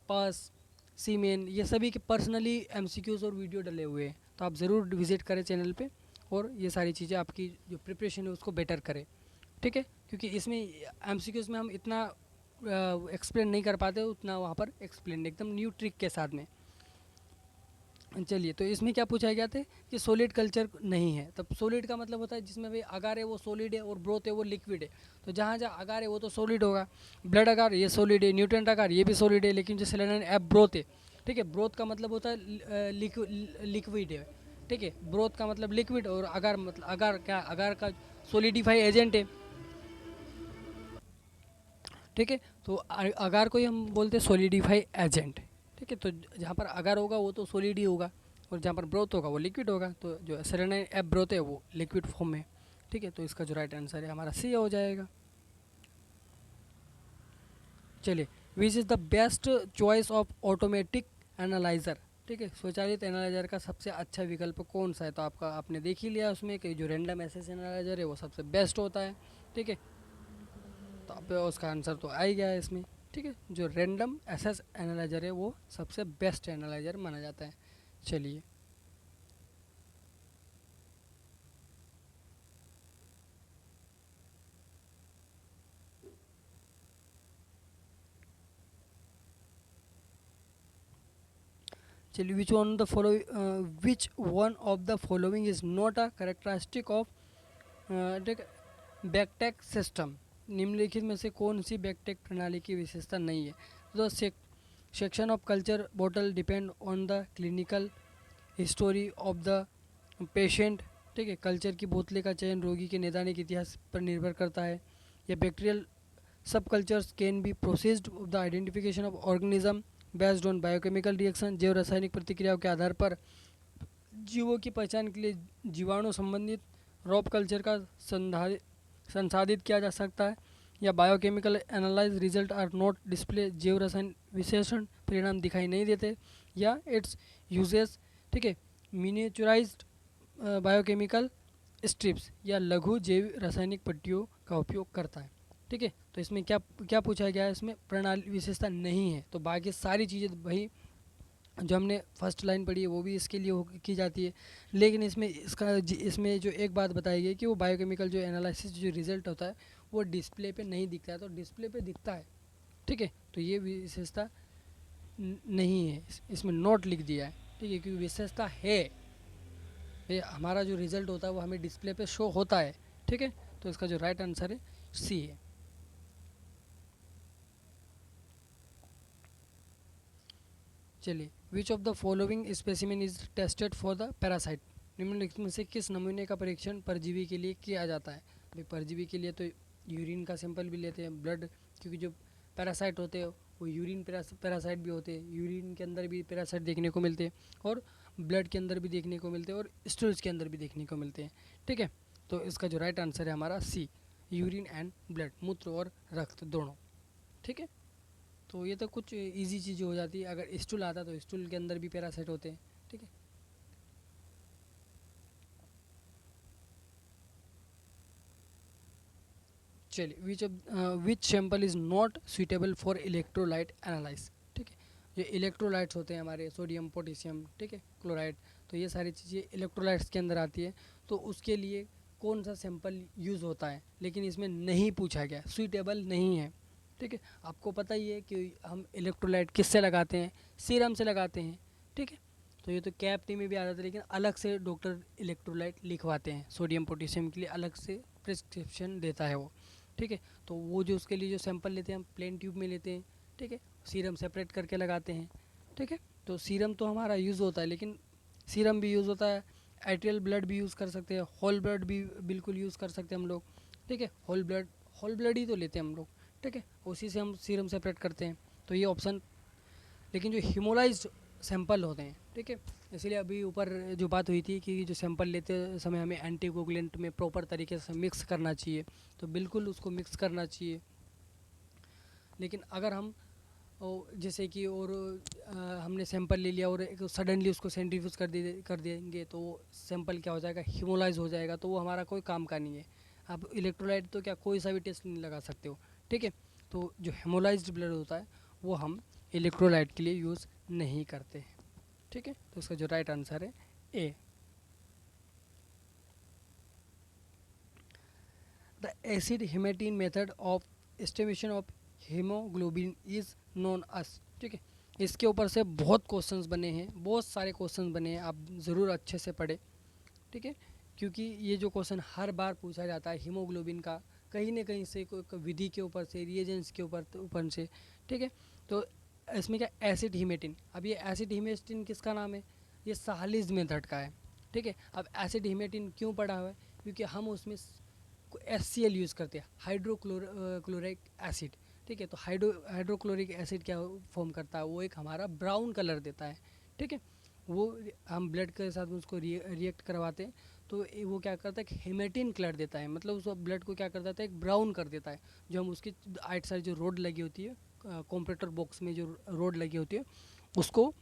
पास, सीमेन, ये सभी के पर्सनली MCQs और वीडियो डले हुए हैं। तो आप ज़रूर विज़िट करें चैनल पे, और ये सारी चीज़ें आपकी जो प्रिपरेशन है उसको बेटर करें। ठीक है, क्योंकि इसमें MCQs में हम इतना एक्सप्लेन नहीं कर पाते उतना वहाँ पर एक्सप्लेन एकदम न्यू ट्रिक के साथ में। चलिए, तो इसमें क्या पूछा गया था कि सॉलिड कल्चर नहीं है। तब सॉलिड का मतलब होता है जिसमें भाई अगार है वो सॉलिड है, और ब्रोथ है वो लिक्विड है। तो जहाँ जहाँ अगार है वो तो सॉलिड होगा, ब्लड अगार ये सॉलिड है, न्यूट्रेंट अगार ये भी सॉलिड है, लेकिन जो सेलेनियम एप ब्रोथ है, ठीक है, ब्रोथ का मतलब होता है लिक्विड है। ठीक है, ब्रोथ का मतलब लिक्विड, और अगार मतलब अगार क्या, अगार का सॉलिडिफाई एजेंट है। ठीक है, तो अगार को ही हम बोलते हैं सॉलिडिफाई एजेंट। ठीक है, तो जहाँ पर अगार होगा वो तो सॉलिड ही होगा, और जहाँ पर ब्रोथ होगा वो लिक्विड होगा। तो जो सेलेनाइन एप ब्रोथ है वो लिक्विड फॉर्म में। ठीक है, तो इसका जो राइट आंसर है हमारा सी हो जाएगा। चलिए, which is the best choice of automatic analyser. ठीक है, स्वचालित एनालाइजर का सबसे अच्छा विकल्प कौन सा है? तो आपने देख ही लिया उसमें कि जो रैंडम एक्सेस एनालाइजर है वो सबसे बेस्ट होता है। ठीक है, तो अब उसका आंसर तो आ ही गया है इसमें। ठीक है, जो रैंडम एक्सेस एनालाइजर है वो सबसे बेस्ट एनालाइजर माना जाता है। चलिए, which one of the following is not a characteristic of BACTEC system. निम्नलिखित में से कौन सी बैकटेक प्रणाली की विशेषता नहीं है? The section of culture bottle depend on the clinical history of the patient. ठीक है, कल्चर की बोतलें का चयन रोगी के नैदानिक इतिहास पर निर्भर करता है। या बैक्टीरियल सब cultures can be processed the identification of organism based on biochemical reaction. जैव रासायनिक प्रतिक्रियाओं के आधार पर जीवों की पहचान के लिए जीवाणु संबंधित रॉप कल्चर का संसाधित किया जा सकता है। या biochemical analyse result are not display, जैव रसायन विशेषण परिणाम दिखाई नहीं देते। या इट्स यूजेस, ठीक है, मिनिएचराइज्ड बायोकेमिकल स्ट्रिप्स या लघु जैव रासायनिक पट्टियों का उपयोग करता है। ठीक है, तो इसमें क्या क्या पूछा गया है? इसमें प्रणाली विशेषता नहीं है। तो बाकी सारी चीज़ें भाई जो हमने फर्स्ट लाइन पढ़ी है वो भी इसके लिए की जाती है, लेकिन इसमें जो एक बात बताई गई कि वो बायोकेमिकल जो एनालिसिस जो रिजल्ट होता है वो डिस्प्ले पे नहीं दिखता है, तो डिस्प्ले पे दिखता है। ठीक है, तो ये विशेषता नहीं है, इसमें नोट लिख दिया है। ठीक है, क्योंकि विशेषता है, ये हमारा जो रिजल्ट होता है वो हमें डिस्प्ले पे शो होता है। ठीक है, तो इसका जो राइट आंसर है सी है। चलिए, विच of the following specimen is tested for the parasite. निम्नलिखित में से किस नमूने का परीक्षण परजीवी के लिए किया जाता है? भाई परजीवी के लिए तो यूरिन का सैंपल भी लेते हैं, ब्लड, क्योंकि जो पैरासाइट होते हैं वो यूरिन पैरासाइट भी होते हैं, यूरिन के अंदर भी पैरासाइट देखने को मिलते हैं, और ब्लड के अंदर भी देखने को मिलते हैं, और स्टूल्स के अंदर भी देखने को मिलते हैं। ठीक है, तो इसका जो राइट आंसर है हमारा सी, यूरिन एंड ब्लड, मूत्र और रक्त दोनों। ठीक है, तो ये तो कुछ इजी चीज़ हो जाती है। अगर स्टूल आता तो स्टूल के अंदर भी पैरासाइट होते हैं। ठीक है, चलिए, which sample is not suitable for electrolyte analyse. ठीक है, जो इलेक्ट्रोलाइट्स होते हैं हमारे, सोडियम, पोटेशियम, ठीक है, क्लोराइड, तो ये सारी चीज़ें इलेक्ट्रोलाइट्स के अंदर आती है। तो उसके लिए कौन सा सैंपल यूज़ होता है, लेकिन इसमें नहीं पूछा गया, सुइटेबल नहीं है। ठीक है, आपको पता ही है कि हम इलेक्ट्रोलाइट किससे लगाते हैं, सीरम से लगाते हैं। ठीक है, तो ये तो कैप में भी आ जाता है, लेकिन अलग से डॉक्टर इलेक्ट्रोलाइट लिखवाते हैं, सोडियम पोटेशियम के लिए अलग से प्रिस्क्रिप्शन देता है वो। ठीक है, तो वो जो उसके लिए जो सैंपल लेते हैं हम प्लेन ट्यूब में लेते हैं। ठीक है, सीरम सेपरेट करके लगाते हैं। ठीक है, तो सीरम तो हमारा यूज़ होता है, लेकिन सीरम भी यूज़ होता है, आर्टियल ब्लड भी यूज़ कर सकते हैं, होल ब्लड भी बिल्कुल यूज़ कर सकते हैं हम लोग। ठीक है, होल ब्लड ही तो लेते हैं हम लोग। ठीक है, उसी से हम सीरम सेपरेट करते हैं, तो ये ऑप्शन। लेकिन जो हिमोलाइज्ड सैंपल होते हैं, ठीक है, इसलिए अभी ऊपर जो बात हुई थी कि जो सैंपल लेते समय हमें एंटीकोगुलेंट में प्रॉपर तरीके से मिक्स करना चाहिए, तो बिल्कुल उसको मिक्स करना चाहिए। लेकिन अगर हम जैसे कि और हमने सैंपल ले लिया और सडनली उसको सेंट्रीफ्यूज कर देंगे, तो वो सैंपल क्या हो जाएगा, हिमोलाइज हो जाएगा, तो वो हमारा कोई काम का नहीं है। आप इलेक्ट्रोलाइट तो क्या कोई सा भी टेस्ट नहीं लगा सकते हो। ठीक है, तो जो हेमोलाइज्ड ब्लड होता है वो हम इलेक्ट्रोलाइट के लिए यूज़ नहीं करते हैं। ठीक है, तो इसका जो राइट आंसर है A. The acid haematin method of estimation of haemoglobin is known as. ठीक है, इसके ऊपर से बहुत क्वेश्चंस बने हैं, बहुत सारे क्वेश्चंस बने हैं, आप ज़रूर अच्छे से पढ़ें। ठीक है, क्योंकि ये जो क्वेश्चन हर बार पूछा जाता है हीमोग्लोबिन का, कहीं ना कहीं से कोई विधि के ऊपर से, रिएजेंट्स के ऊपर से। ठीक है, तो इसमें क्या एसिड हीमेटिन, अब ये एसिड हीमेटिन किसका नाम है, ये साहलीज मेथड का है। ठीक है, अब एसिड हीमेटिन क्यों पढ़ा हुआ है, क्योंकि हम उसमें HCl यूज़ करते हैं, हाइड्रोक्लोरिक एसिड। ठीक है, तो हाइड्रोक्लोरिक एसिड क्या फॉर्म करता है, वो एक हमारा ब्राउन कलर देता है। ठीक है, वो हम ब्लड के साथ उसको रिएक्ट करवाते हैं, तो वो क्या करता है, हेमेटिन कलर देता है, मतलब उस ब्लड को क्या कर देता है, एक ब्राउन कर देता है। जो हम उसकी आइट साइड जो रोड लगी होती है, कॉम्प्यूटर बॉक्स में जो रोड लगी होती है, उसको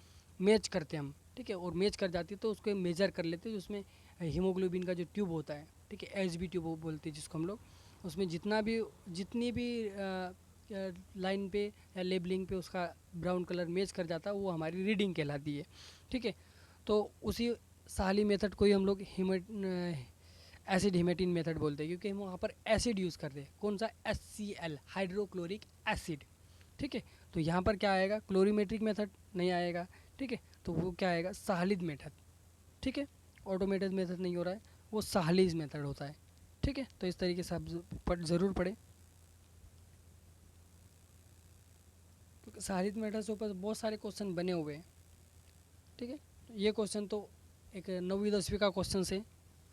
मैच करते हैं हम। ठीक है, और मैच कर जाती है तो उसको मेजर कर लेते हैं, उसमें हीमोग्लोबिन का जो ट्यूब होता है, ठीक है, HB ट्यूब बोलते हैं जिसको हम लोग, उसमें जितनी भी लाइन पे या लेबलिंग पे उसका ब्राउन कलर मैच कर जाता है, वो हमारी रीडिंग कहलाती है। ठीक है, तो उसी साली मेथड को ही हम लोग एसिड हिमेटिन मेथड बोलते हैं, क्योंकि हम वहाँ पर एसिड यूज़ करते हैं, कौन सा, HCl, हाइड्रोक्लोरिक एसिड। ठीक है, तो यहाँ पर क्या आएगा, क्लोरीमेट्रिक मेथड नहीं आएगा। ठीक है, तो वो क्या आएगा, साहलिद मेथड। ठीक है, ऑटोमेटेड मेथड नहीं हो रहा है, वो साहलीज मेथड होता है। ठीक है, तो इस तरीके से आप ज़रूर पढ़ें, क्योंकि साहलिद मेथड से ऊपर बहुत सारे क्वेश्चन बने हुए हैं। ठीक है, ये क्वेश्चन तो एक 9वीं 10वीं का क्वेश्चन है,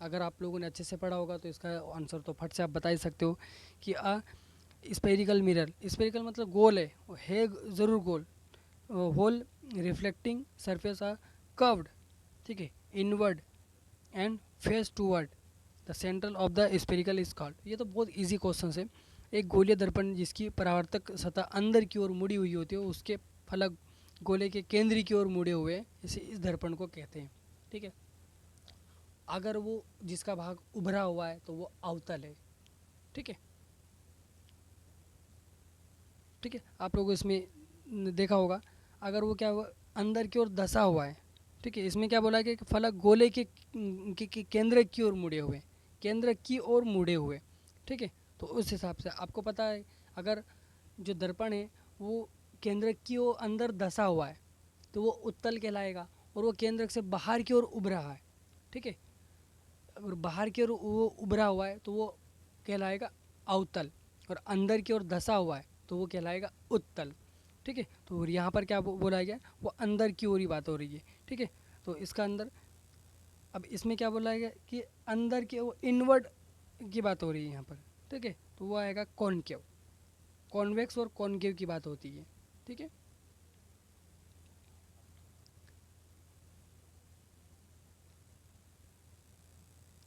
अगर आप लोगों ने अच्छे से पढ़ा होगा तो इसका आंसर तो फट से आप बता ही सकते हो कि स्पेरिकल मिरर, स्पेरिकल मतलब गोल है ज़रूर गोल, होल रिफ्लेक्टिंग सरफेस कर्व्ड। ठीक है, inward and face toward the central of the spherical is called. ये तो बहुत इजी क्वेश्चन है। एक गोलीय दर्पण जिसकी परावर्तक सतह अंदर की ओर मुड़ी हुई होती है, उसके फलक गोले के केंद्र की ओर मुड़े हुए, इसे इस दर्पण को कहते हैं। ठीक है, अगर वो जिसका भाग उभरा हुआ है तो वो अवतल है। ठीक है, ठीक है, आप लोगों इसमें देखा होगा, अगर वो क्या हुआ, अंदर की ओर धसा हुआ है। ठीक है, इसमें क्या बोला गया कि फलक गोले के केंद्र की ओर मुड़े हुए, केंद्र की ओर मुड़े हुए। ठीक है, तो उस हिसाब से आपको पता है, अगर जो दर्पण है वो केंद्र की ओर अंदर धसा हुआ है तो वो उत्तल कहलाएगा, और वो केंद्र से बाहर की ओर उभ रहा है। ठीक है, अगर बाहर की ओर वो उभरा हुआ है तो वो कहलाएगा अवतल, और अंदर की ओर धसा हुआ है तो वो कहलाएगा उत्तल। ठीक है, तो यहाँ पर क्या बोला गया, वो अंदर की ओर ही बात हो रही है। ठीक है, तो इसका अंदर, अब इसमें क्या बोला गया कि अंदर के वो इनवर्ड की बात हो रही है यहाँ पर। ठीक है, तो वो आएगा कॉनकेव, कॉन्वेक्स और कॉनकेव की बात होती है। ठीक है,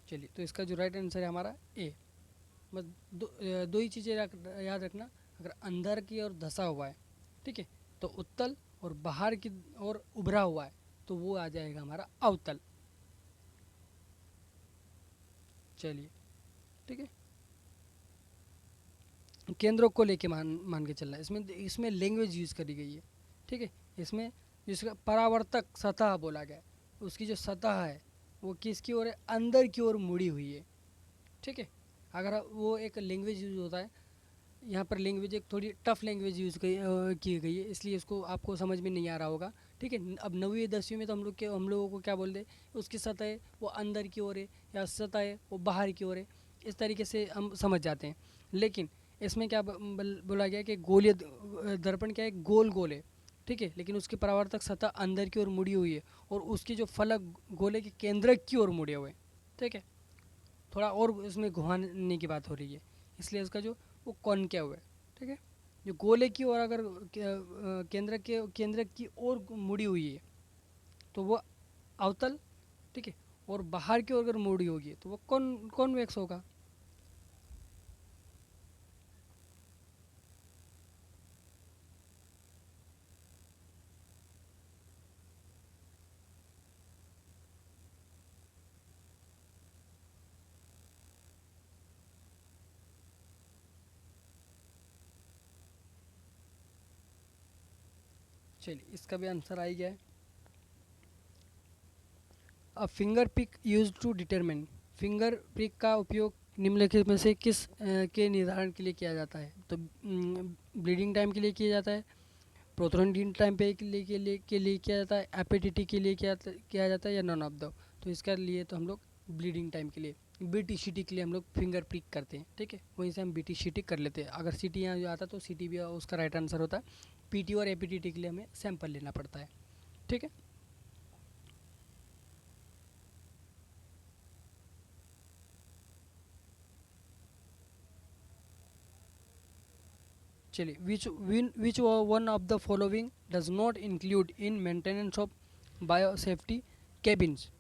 चलिए चलिए, तो इसका जो राइट आंसर है हमारा ए। बस दो ही चीज़ें याद रखना, अगर अंदर की ओर धंसा हुआ है, ठीक है, तो उत्तल, और बाहर की ओर उभरा हुआ है तो वो आ जाएगा हमारा अवतल। चलिए, ठीक है, केंद्रों को लेके मान मान के चलना है। इसमें इसमें लैंग्वेज यूज़ करी गई है, ठीक है। इसमें जिसका परावर्तक सतह बोला गया है, उसकी जो सतह है वो किसकी ओर है, अंदर की ओर मुड़ी हुई है, ठीक है। अगर वो एक लैंग्वेज यूज होता है, यहाँ पर लैंग्वेज एक थोड़ी टफ लैंग्वेज यूज़ की गई है, इसलिए इसको आपको समझ में नहीं आ रहा होगा, ठीक है। अब 9वीं 10वीं में तो हम लोगों को क्या बोलते हैं, उसकी सतह वो अंदर की ओर है या सतह वो बाहर की ओर है, इस तरीके से हम समझ जाते हैं। लेकिन इसमें क्या बोला गया कि गोलीय दर्पण क्या है, गोल गोल है, ठीक है, लेकिन उसकी परावर्तक सतह अंदर की ओर मुड़ी हुई है, और उसकी जो फलक गोले के केंद्रक की ओर मुड़े हुए हैं, ठीक है। थोड़ा और इसमें घुमाने की बात हो रही है, इसलिए इसका जो वो कॉनकेव है, ठीक है। जो गोले की ओर अगर केंद्र की ओर मुड़ी हुई है तो वो अवतल, ठीक है, और बाहर की ओर अगर मुड़ी होगी तो वो कॉन्वेक्स होगा। चलिए, इसका भी आंसर आ ही गया है। A finger pick use to determine, finger pick का उपयोग निम्नलिखित में से किस के निर्धारण के लिए किया जाता है, तो ब्लीडिंग टाइम के लिए किया जाता है, प्रोथ्रोम्बोन टाइम पे के लिए किया जाता है, एपिडिटी के लिए किया जाता है, या नॉन ऑफ द। तो इसका लिए तो हम लोग ब्लीडिंग टाइम के लिए, बीटीसीटी के लिए हम लोग फिंगर प्रिक करते हैं, ठीक है, वहीं से हम बीटीसीटी कर लेते हैं। अगर सीटी यहाँ जो आता तो सीटी भी उसका राइट आंसर होता है। पीटी और एपीटीटी के लिए हमें सैंपल लेना पड़ता है, ठीक है। चलिए, which one of the following does not include in maintenance of biosafety cabins,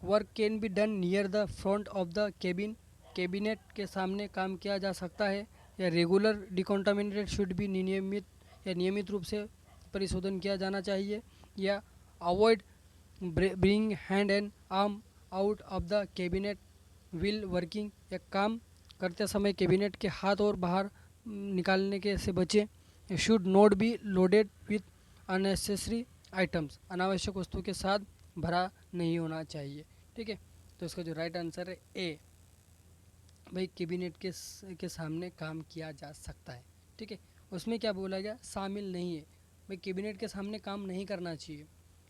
work can be done near the front of the cabin, cabinet के सामने काम किया जा सकता है, या रेगुलर डिकॉन्टामिनेटेड शुड बी नियमित रूप से परिशोधन किया जाना चाहिए, या avoid bring hand and arm out of the cabinet wheel working, या काम करते समय कैबिनेट के हाथ और बाहर निकालने के से बचें, should not be loaded with unnecessary items, अनावश्यक वस्तुओं के साथ भरा नहीं होना चाहिए, ठीक है। तो इसका जो राइट आंसर है ए, भाई कैबिनेट के सामने काम किया जा सकता है, ठीक है। उसमें क्या बोला गया, शामिल नहीं है, भाई कैबिनेट के सामने काम नहीं करना चाहिए,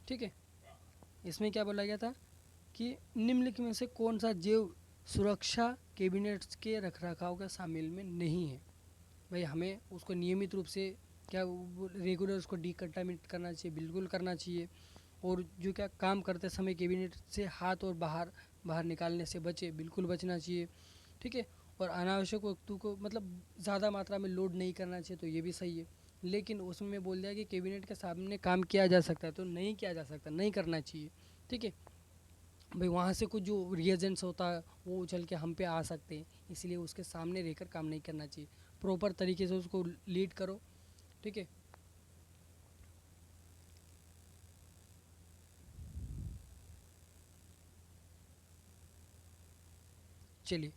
ठीक है। इसमें क्या बोला गया था कि निम्नलिखित में से कौन सा जैव सुरक्षा कैबिनेट्स के रखरखाव का शामिल में नहीं है, भाई हमें उसको नियमित रूप से क्या रेगुलर उसको डिकंटामिनेट करना चाहिए, बिल्कुल करना चाहिए, और जो क्या काम करते समय कैबिनेट से हाथ और बाहर बाहर निकालने से बचे, बिल्कुल बचना चाहिए, ठीक है। और अनावश्यक वस्तु को मतलब ज़्यादा मात्रा में लोड नहीं करना चाहिए, तो ये भी सही है। लेकिन उसमें बोल दिया कि कैबिनेट के सामने काम किया जा सकता है, तो नहीं किया जा सकता, नहीं करना चाहिए, ठीक है। भाई वहाँ से कुछ जो रिएजेंट्स होता है वो उछल के हम पे आ सकते हैं, इसलिए उसके सामने रहकर काम नहीं करना चाहिए, प्रॉपर तरीके से उसको लीड करो, ठीक है। चलिए,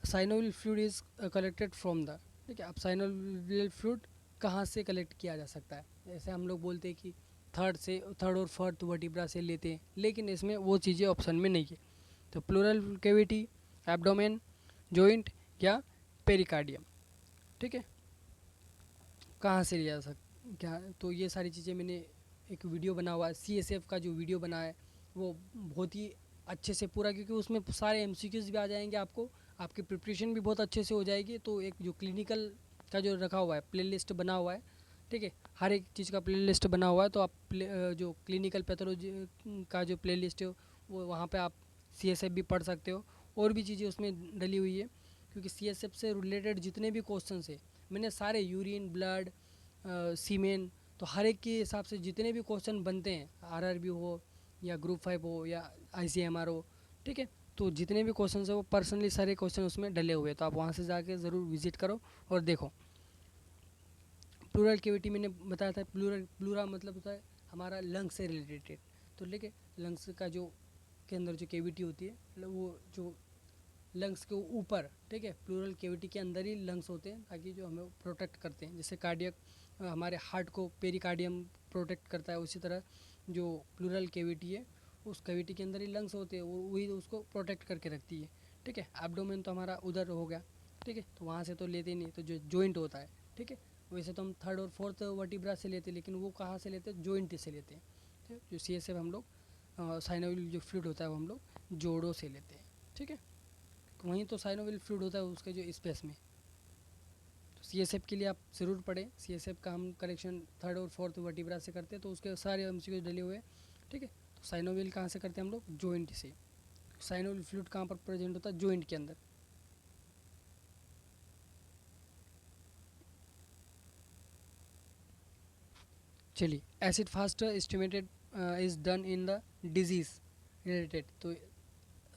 synovial fluid is collected from the, ठीक है। अब साइनोवियल फ्लूइड कहाँ से कलेक्ट किया जा सकता है, जैसे हम लोग बोलते हैं कि थर्ड और फोर्थ वर्टिब्रा से लेते हैं, लेकिन इसमें वो चीज़ें ऑप्शन में नहीं है। तो प्लूरल कैविटी, एब्डोमेन, जॉइंट, या पेरिकार्डियम, ठीक है, कहाँ से लिया जा सकता क्या, तो ये सारी चीज़ें मैंने एक वीडियो बना हुआ है, CSF का जो वीडियो बना है वो बहुत ही अच्छे से पूरा, क्योंकि उसमें सारे MCQs भी आ जाएंगे, आपको आपकी प्रिपरेशन भी बहुत अच्छे से हो जाएगी। तो एक जो क्लिनिकल का जो रखा हुआ है प्लेलिस्ट बना हुआ है, ठीक है, हर एक चीज़ का प्लेलिस्ट बना हुआ है, तो आप जो क्लिनिकल पैथोलॉजी का जो प्लेलिस्ट है वो वहाँ पे आप CSF भी पढ़ सकते हो, और भी चीज़ें उसमें डली हुई है, क्योंकि CSF से रिलेटेड जितने भी क्वेश्चन है मैंने सारे यूरिन, ब्लड, सीमेन, तो हर एक के हिसाब से जितने भी क्वेश्चन बनते हैं, RRB हो या ग्रुप 5 हो या ICMR हो, ठीक है, तो जितने भी क्वेश्चन है वो पर्सनली सारे क्वेश्चन उसमें डले हुए हैं, तो आप वहाँ से जाके ज़रूर विजिट करो और देखो। प्लूरल कैविटी मैंने बताया था, प्लूरा मतलब होता है हमारा लंग्स से रिलेटेड। तो लेके लंग्स का जो के अंदर जो कैविटी होती है, मतलब वो जो लंग्स के ऊपर, ठीक है, प्लूरल कैविटी के अंदर ही लंग्स होते हैं, ताकि जो हमें प्रोटेक्ट करते हैं। जैसे कार्डियक हमारे हार्ट को पेरिकार्डियम प्रोटेक्ट करता है, उसी तरह जो प्लूरल कैविटी है उस कैविटी के अंदर ही लंग्स होते हैं, वो वही उसको प्रोटेक्ट करके रखती है। ठीक है, एब्डोमेन तो हमारा उधर हो गया। ठीक है, तो वहाँ से तो लेते ही नहीं, तो जो जॉइंट होता है, ठीक है, वैसे तो हम थर्ड और फोर्थ वर्टिब्रा से लेते हैं, लेकिन वो कहाँ से लेते हैं, जॉइंट से लेते हैं। ठीक है, जो CSF हम लोग साइनोवियल जो फ्लूइड होता है वो हम लोग जोड़ों से लेते हैं। ठीक है, वहीं तो साइनोवियल फ्लूइड होता है उसके जो स्पेस में। तो CSF के लिए आप ज़रूर पढ़ें, CSF का हम करेक्शन थर्ड और फोर्थ वर्टिब्रा से करते हैं, तो उसके सारे MCQ डले हुए हैं। ठीक है, तो साइनोवियल कहाँ से करते हैं हम लोग, जॉइंट से। साइनोवियल फ्लूइड कहाँ पर प्रेजेंट होता है, जॉइंट के अंदर। चलिए, acid fast estimated is done in the disease related. तो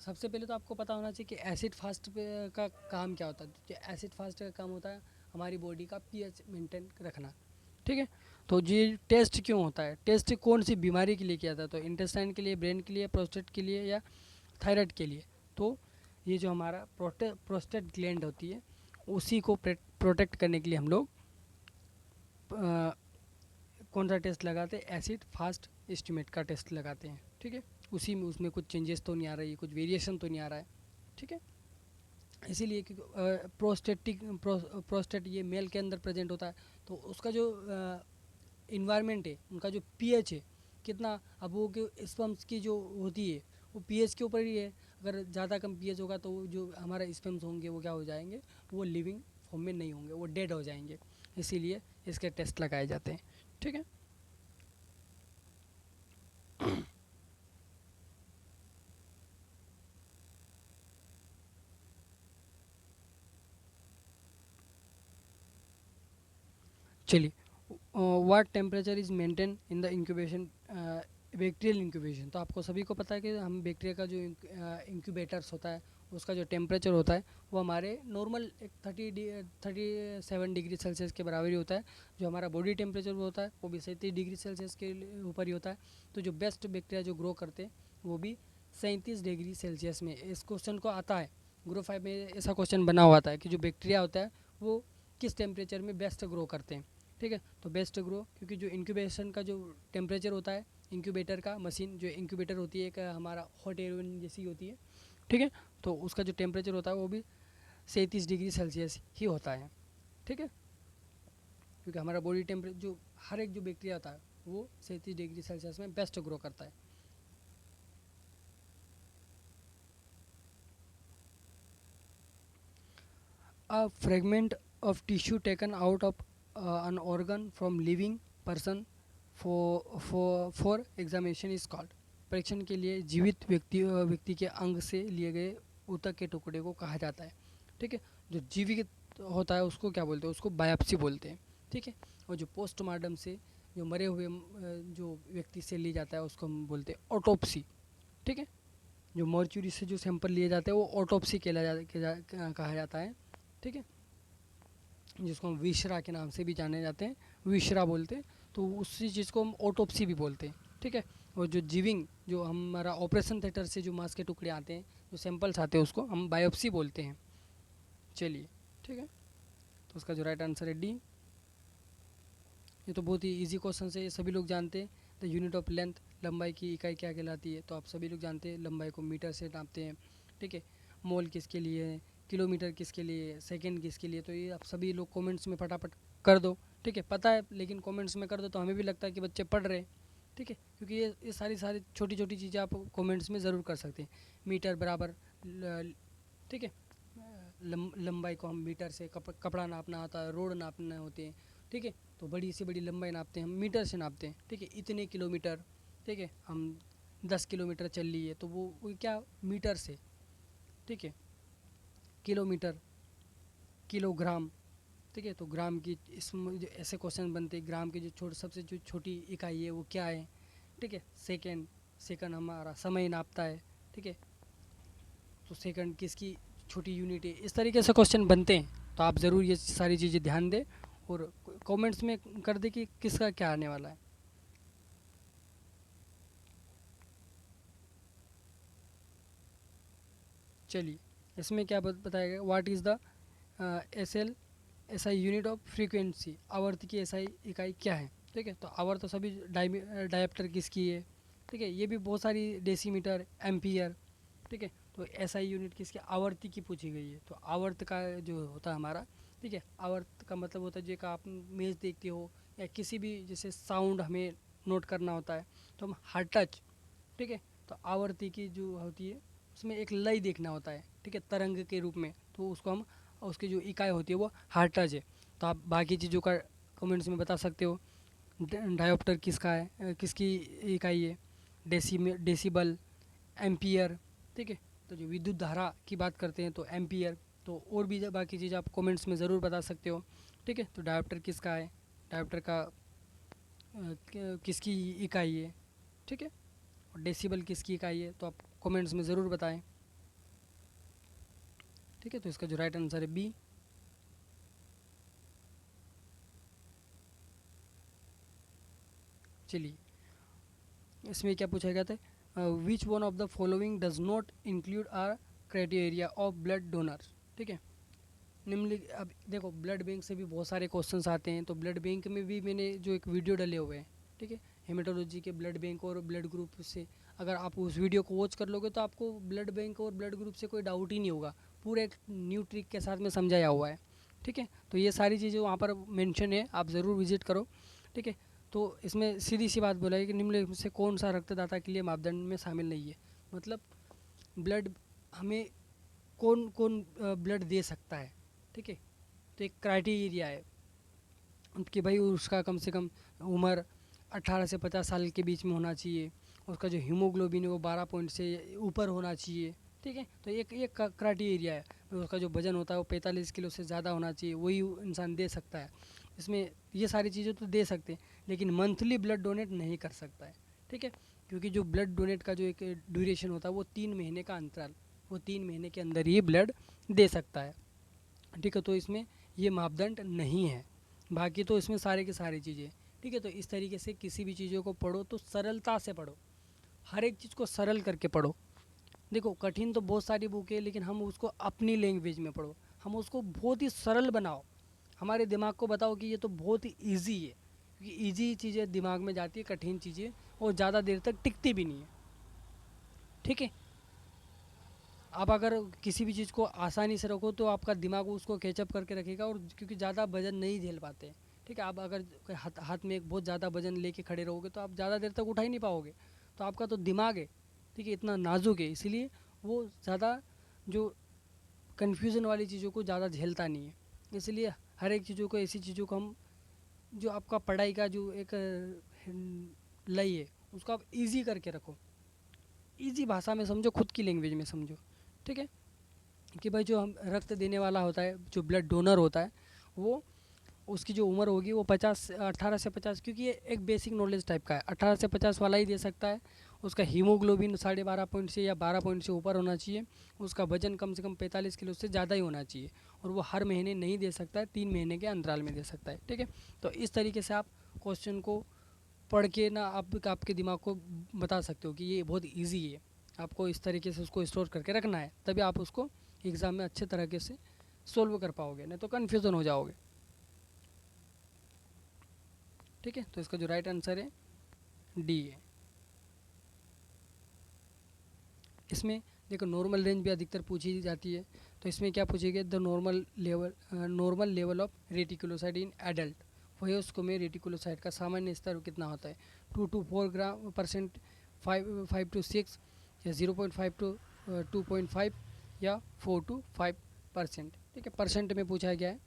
सबसे पहले तो आपको पता होना चाहिए कि एसिड फास्ट का काम क्या होता है। तो एसिड फास्ट का काम होता है हमारी बॉडी का pH मेंटेन रखना। ठीक है, तो ये टेस्ट क्यों होता है, टेस्ट कौन सी बीमारी के लिए किया जाता है, तो इंटेस्टाइन के लिए, ब्रेन के लिए, प्रोस्टेट के लिए या थायराइड के लिए। तो ये जो हमारा प्रोस्टेट ग्लैंड होती है उसी को प्रोटेक्ट करने के लिए हम लोग कौन सा टेस्ट लगाते हैं, एसिड फास्ट एस्टिमेट का टेस्ट लगाते हैं। ठीक है, उसी में उसमें कुछ चेंजेस तो नहीं आ रही है, कुछ वेरिएशन तो नहीं आ रहा है। ठीक है, इसीलिए कि प्रोस्टेट ये मेल के अंदर प्रेजेंट होता है, तो उसका जो इन्वायरमेंट है, उनका जो पीएच है कितना, अब वो स्पर्म्स की जो होती है वो पीएच के ऊपर ही है। अगर ज़्यादा कम पीएच होगा तो जो हमारा स्पर्म्स होंगे वो क्या हो जाएंगे, वो लिविंग फॉर्म में नहीं होंगे, वो डेड हो जाएंगे। इसीलिए इसके टेस्ट लगाए जाते हैं। ठीक है, चलिए, what temperature is maintain in the incubation, bacterial incubation. तो आपको सभी को पता है कि हम बैक्टीरिया का जो इंक्यूबेटर्स होता है उसका जो टेम्परेचर होता है वो हमारे नॉर्मल एक 37 डिग्री सेल्सियस के बराबर ही होता है। जो हमारा बॉडी टेम्परेचर होता है वो भी 37 डिग्री सेल्सियस के ऊपर ही होता है। तो जो बेस्ट बैक्टीरिया जो ग्रो करते हैं वो भी 37 डिग्री सेल्सियस में। इस क्वेश्चन को आता है ग्रुप 5 में, ऐसा क्वेश्चन बना हुआ था कि जो बैक्टीरिया होता है वो किस टेम्परेचर में बेस्ट ग्रो करते हैं। ठीक है, तो बेस्ट ग्रो, क्योंकि जो इंक्यूबेशन का जो टेम्परेचर होता है इंक्यूबेटर का मशीन, जो इंक्यूबेटर होती है एक हमारा हॉट एयर ओवन जैसी होती है। ठीक है, तो उसका जो टेम्परेचर होता है वो भी 37 डिग्री सेल्सियस ही होता है। ठीक है, क्योंकि हमारा बॉडी टेम्परेचर जो हर एक जो बैक्टीरिया होता है वो 37 डिग्री सेल्सियस में बेस्ट ग्रो करता है। A fragment of tissue taken out of an organ from living person for examination is called। परीक्षण के लिए जीवित व्यक्ति के अंग से लिए गए ऊतक के टुकड़े को कहा जाता है। ठीक है, जो जीवित होता है उसको क्या बोलते हैं, उसको बायोप्सी बोलते हैं। ठीक है, और जो पोस्टमार्टम से जो मरे हुए जो व्यक्ति से ली जाता है उसको हम बोलते हैं ऑटोप्सी। ठीक है, जो मॉर्चुरी से जो सैंपल लिए जाते हैं वो ऑटोप्सी कहा जाता है। ठीक है, जिसको हम विशरा के नाम से भी जाने जाते हैं, विशरा बोलते हैं, तो उसी चीज़ को हम ऑटोप्सी भी बोलते हैं। ठीक है, और जो जीविंग जो हमारा ऑपरेशन थिएटर से जो मांस के टुकड़े आते हैं, जो सैंपल्स आते हैं उसको हम बायोप्सी बोलते हैं। चलिए, ठीक है, तो उसका जो राइट आंसर है डी। ये तो बहुत ही इजी क्वेश्चन है, ये सभी लोग जानते हैं। द यूनिट ऑफ लेंथ, लंबाई की इकाई क्या कहलाती है, तो आप सभी लोग जानते हैं लंबाई को मीटर से नापते हैं। ठीक है, मोल किसके लिए है, किलोमीटर किसके लिए, सेकंड किसके लिए, तो ये आप सभी लोग कमेंट्स में फटाफट कर दो। ठीक है, पता है लेकिन कमेंट्स में कर दो तो हमें भी लगता है कि बच्चे पढ़ रहे हैं। ठीक है, क्योंकि ये सारी सारी छोटी छोटी चीज़ें आप कमेंट्स में ज़रूर कर सकते हैं। मीटर बराबर ठीक है, लंबाई को हम मीटर से, कपड़ा नापना होता है, रोड नापना होते हैं। ठीक है, तो बड़ी से बड़ी लंबाई नापते हैं हम मीटर से नापते हैं। ठीक है, इतने किलोमीटर, ठीक है, हम 10 किलोमीटर चल लिए तो वो क्या, मीटर से। ठीक है, किलोमीटर, किलोग्राम। ठीक है, तो ग्राम की इसमें जो ऐसे क्वेश्चन बनते हैं, ग्राम की जो सबसे जो छोटी इकाई है वो क्या है। ठीक है, सेकेंड, सेकंड हमारा समय नापता है। ठीक है, तो सेकंड किसकी छोटी यूनिट है, इस तरीके से क्वेश्चन बनते हैं। तो आप ज़रूर ये सारी चीज़ें ध्यान दें और कमेंट्स में कर दें कि किसका क्या आने वाला है। चलिए, इसमें क्या बताया गया, what is the SI unit of frequency, आवर्त की SI इकाई क्या है। ठीक है, तो आवर्त तो सभी डायप्टर किसकी है। ठीक है, ये भी बहुत सारी, डेसीमीटर, एम्पियर। ठीक है, तो SI यूनिट किसकी, आवर्ती की पूछी गई है। तो आवर्त का जो होता है हमारा, ठीक है, आवर्त का मतलब होता है जो का आप मेज देखते हो या किसी भी जैसे साउंड हमें नोट करना होता है तो हम हार्ड टच। ठीक है, तो आवर्ती की जो होती है उसमें एक लय देखना होता है। ठीक है, तरंग के रूप में, तो उसको हम, उसकी जो इकाई होती है वो हार्ड टच है। तो आप बाकी चीज़ों का कमेंट्स में बता सकते हो। डायोप्टर किसका है, किसकी इकाई है, डेसिबल, एम्पियर। ठीक है, तो जो विद्युत धारा की बात करते हैं तो एम्पियर। तो और भी बाकी चीज़ आप कमेंट्स में ज़रूर बता सकते हो। ठीक है, तो डायोप्टर किसका है, डायोप्टर का किसकी इकाई है। ठीक है, और डेसिबल किसकी इकाई है, तो आप कमेंट्स में ज़रूर बताएं। ठीक है, तो इसका जो राइट आंसर है बी। चलिए, इसमें क्या पूछा गया था, which one of the following does not include are criteria of blood donors. ठीक है, निम्नलिखित, अब देखो ब्लड बैंक से भी बहुत सारे क्वेश्चंस आते हैं। तो ब्लड बैंक में भी मैंने जो एक वीडियो डले हुए हैं, ठीक है, हेमेटोलॉजी के ब्लड बैंक और ब्लड ग्रुप से, अगर आप उस वीडियो को वॉच कर लोगे तो आपको ब्लड बैंक और ब्लड ग्रुप से कोई डाउट ही नहीं होगा। पूरे एक न्यू ट्रिक के साथ में समझाया हुआ है। ठीक है, तो ये सारी चीज़ें वहाँ पर मेंशन है, आप ज़रूर विजिट करो। ठीक है, तो इसमें सीधी सी बात बोला है कि निम्नलिखित में से कौन सा रक्तदाता के लिए मापदंड में शामिल नहीं है। मतलब ब्लड हमें कौन कौन ब्लड दे सकता है। ठीक है, तो एक क्राइटेरिया है कि भाई उसका कम से कम उम्र 18 से 50 साल के बीच में होना चाहिए, उसका जो हीमोग्लोबिन है वो 12 पॉइंट से ऊपर होना चाहिए। ठीक है, तो एक क्राइटेरिया है। उसका जो वजन होता है वो 45 किलो से ज़्यादा होना चाहिए, वही इंसान दे सकता है। इसमें ये सारी चीज़ें तो दे सकते हैं, लेकिन मंथली ब्लड डोनेट नहीं कर सकता है। ठीक है, क्योंकि जो ब्लड डोनेट का जो एक ड्यूरेशन होता है वो 3 महीने का अंतराल, वो 3 महीने के अंदर ही ब्लड दे सकता है। ठीक है, तो इसमें ये मापदंड नहीं है। बाकी तो इसमें सारे की सारी चीज़ें। ठीक है, तो इस तरीके से किसी भी चीज़ों को पढ़ो तो सरलता से पढ़ो, हर एक चीज़ को सरल करके पढ़ो। देखो कठिन तो बहुत सारी बुक है, लेकिन हम उसको अपनी लैंग्वेज में पढ़ो, हम उसको बहुत ही सरल बनाओ। हमारे दिमाग को बताओ कि ये तो बहुत ही ईजी है, क्योंकि ईजी चीज़ें दिमाग में जाती है, कठिन चीज़ें और ज़्यादा देर तक टिकती भी नहीं है। ठीक है, आप अगर किसी भी चीज़ को आसानी से रखो तो आपका दिमाग उसको कैचअप करके रखेगा, और क्योंकि ज़्यादा वजन नहीं झेल पाते हैं। ठीक है, आप अगर हाथ में एक बहुत ज़्यादा वजन लेके खड़े रहोगे तो आप ज़्यादा देर तक उठा ही नहीं पाओगे। तो आपका तो दिमाग है, ठीक है, इतना नाजुक है, इसीलिए वो ज़्यादा जो कन्फ्यूज़न वाली चीज़ों को ज़्यादा झेलता नहीं है। इसलिए हर एक चीज़ों को, ऐसी चीज़ों को हम, जो आपका पढ़ाई का जो एक लय है उसको आप ईजी करके रखो, ईजी भाषा में समझो, खुद की लैंग्वेज में समझो। ठीक है, कि भाई जो हम रक्त देने वाला होता है, जो ब्लड डोनर होता है, वो उसकी जो उम्र होगी वो 18 से 50, क्योंकि ये एक बेसिक नॉलेज टाइप का है, 18 से 50 वाला ही दे सकता है। उसका हीमोग्लोबिन 12.5 पॉइंट से या 12 पॉइंट से ऊपर होना चाहिए। उसका वजन कम से कम 45 किलो से ज़्यादा ही होना चाहिए, और वो हर महीने नहीं दे सकता है, 3 महीने के अंतराल में दे सकता है। ठीक है, तो इस तरीके से आप क्वेश्चन को पढ़ के ना आप आपके दिमाग को बता सकते हो कि ये बहुत ईजी है। आपको इस तरीके से उसको स्टोर करके रखना है, तभी आप उसको एग्ज़ाम में अच्छे तरीके से सोल्व कर पाओगे, नहीं तो कन्फ्यूज़न हो जाओगे। ठीक है, तो इसका जो राइट आंसर है डी है। इसमें देखो नॉर्मल रेंज भी अधिकतर पूछी जाती है। तो इसमें क्या पूछेगा, the normal level of reticulocyte in adult, वयस्कों में रेटिकुलोसाइड का सामान्य स्तर कितना होता है, 2 to 4 % 5 to 6, या 0.5 to 2.5, या 4 to 5%। ठीक है, परसेंट में पूछा गया है।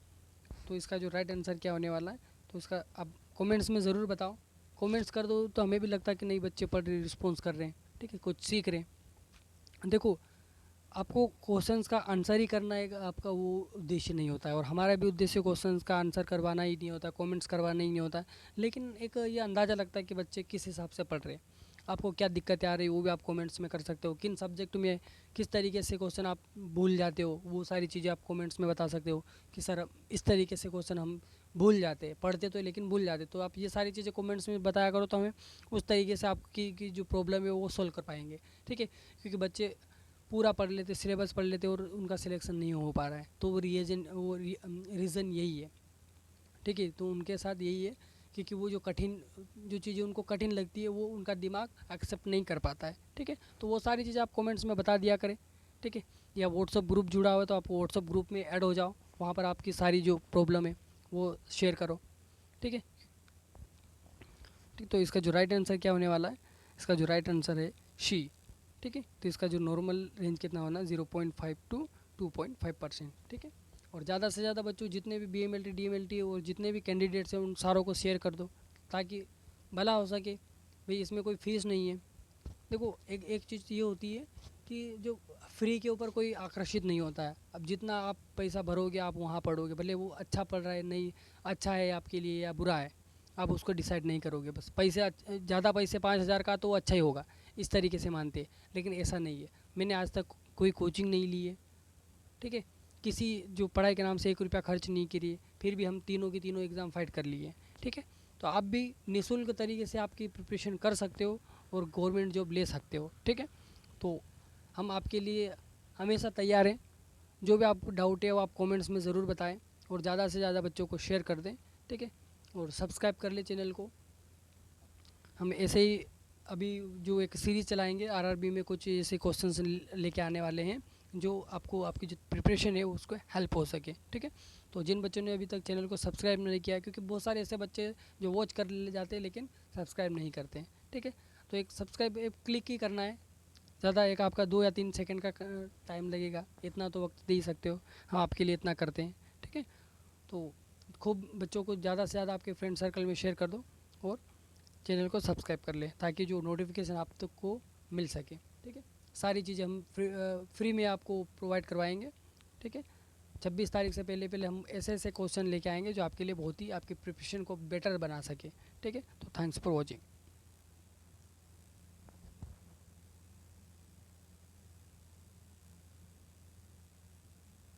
तो इसका जो राइट आंसर क्या होने वाला है, तो इसका आप कमेंट्स में ज़रूर बताओ। कमेंट्स कर दो तो हमें भी लगता है कि नहीं, बच्चे पढ़ रहे, रिस्पॉन्स कर रहे हैं। ठीक है, कुछ सीख रहे हैं। देखो, आपको क्वेश्चंस का आंसर ही करना एक आपका वो उद्देश्य नहीं होता है, और हमारा भी उद्देश्य क्वेश्चंस का आंसर करवाना ही नहीं होता, कमेंट्स करवाना ही नहीं होता है। लेकिन एक ये अंदाज़ा लगता है कि बच्चे किस हिसाब से पढ़ रहे हैं। आपको क्या दिक्कतें आ रही है वो भी आप कमेंट्स में कर सकते हो। किन सब्जेक्ट में किस तरीके से क्वेश्चन आप भूल जाते हो वो सारी चीज़ें आप कमेंट्स में बता सकते हो कि सर इस तरीके से क्वेश्चन हम भूल जाते हैं, पढ़ते तो लेकिन भूल जाते। तो आप ये सारी चीज़ें कमेंट्स में बताया करो, तो हमें उस तरीके से आपकी की जो प्रॉब्लम है वो सोल्व कर पाएंगे। ठीक है, क्योंकि बच्चे पूरा पढ़ लेते, सिलेबस पढ़ लेते और उनका सिलेक्शन नहीं हो पा रहा है, तो वो रीज़न यही है। ठीक है, तो उनके साथ यही है, क्योंकि वो जो चीज़ें उनको कठिन लगती है वो उनका दिमाग एक्सेप्ट नहीं कर पाता है। ठीक है, तो वो सारी चीज़ें आप कमेंट्स में बता दिया करें। ठीक है, या व्हाट्सअप ग्रुप जुड़ा हुआ है तो आप व्हाट्सअप ग्रुप में ऐड हो जाओ, वहाँ पर आपकी सारी जो प्रॉब्लम है वो शेयर करो। ठीक है, ठीक, तो इसका जो राइट आंसर क्या होने वाला है, इसका जो राइट आंसर है शी। ठीक है, तो इसका जो नॉर्मल रेंज कितना होना, 0.5 टू 2.5%। ठीक है, और ज़्यादा से ज़्यादा बच्चों जितने भी BMLT DMLT और जितने भी कैंडिडेट्स हैं उन सारों को शेयर कर दो, ताकि भला हो सके। भाई इसमें कोई फीस नहीं है। देखो एक एक चीज़ ये होती है कि जो फ्री के ऊपर कोई आकर्षित नहीं होता है। अब जितना आप पैसा भरोगे आप वहाँ पढ़ोगे, भले वो अच्छा पढ़ रहा है नहीं, अच्छा है आपके लिए या बुरा है, आप उसको डिसाइड नहीं करोगे। बस पैसे ज़्यादा पैसे 5,000 का तो अच्छा ही होगा, इस तरीके से मानते हैं। लेकिन ऐसा नहीं है, मैंने आज तक कोई कोचिंग नहीं ली है। ठीक है, किसी जो पढ़ाई के नाम से 1 रुपया खर्च नहीं करिए, फिर भी हम तीनों की तीनों एग्ज़ाम फाइट कर लिए। ठीक है, तो आप भी निःशुल्क तरीके से आपकी प्रिपरेशन कर सकते हो और गवर्नमेंट जॉब ले सकते हो। ठीक है, तो हम आपके लिए हमेशा तैयार हैं। जो भी आप डाउट है वो आप कमेंट्स में ज़रूर बताएं और ज़्यादा से ज़्यादा बच्चों को शेयर कर दें। ठीक है, और सब्सक्राइब कर ले चैनल को। हम ऐसे ही अभी जो एक सीरीज़ चलाएंगे RRB में, कुछ ऐसे क्वेश्चंस लेके आने वाले हैं जो आपको आपकी जो प्रिपरेशन है उसको हेल्प हो सके। ठीक है, तो जिन बच्चों ने अभी तक चैनल को सब्सक्राइब नहीं किया, क्योंकि बहुत सारे ऐसे बच्चे जो वॉच कर ले जाते हैं लेकिन सब्सक्राइब नहीं करते हैं। ठीक है, तो एक सब्सक्राइब क्लिक ही करना है। ज़्यादा एक आपका 2 या 3 सेकंड का टाइम लगेगा, इतना तो वक्त दे ही सकते हो, हम आपके लिए इतना करते हैं। ठीक है, तो खूब बच्चों को ज़्यादा से ज़्यादा आपके फ्रेंड सर्कल में शेयर कर दो और चैनल को सब्सक्राइब कर ले, ताकि जो नोटिफिकेशन आप तक को मिल सके। ठीक है, सारी चीज़ें हम फ्री में आपको प्रोवाइड करवाएंगे। ठीक है, 26 तारीख से पहले पहले हम ऐसे ऐसे क्वेश्चन लेके आएंगे जो आपके लिए बहुत ही आपकी प्रिपरेशन को बेटर बना सके। ठीक है, तो थैंक्स फॉर वॉचिंग।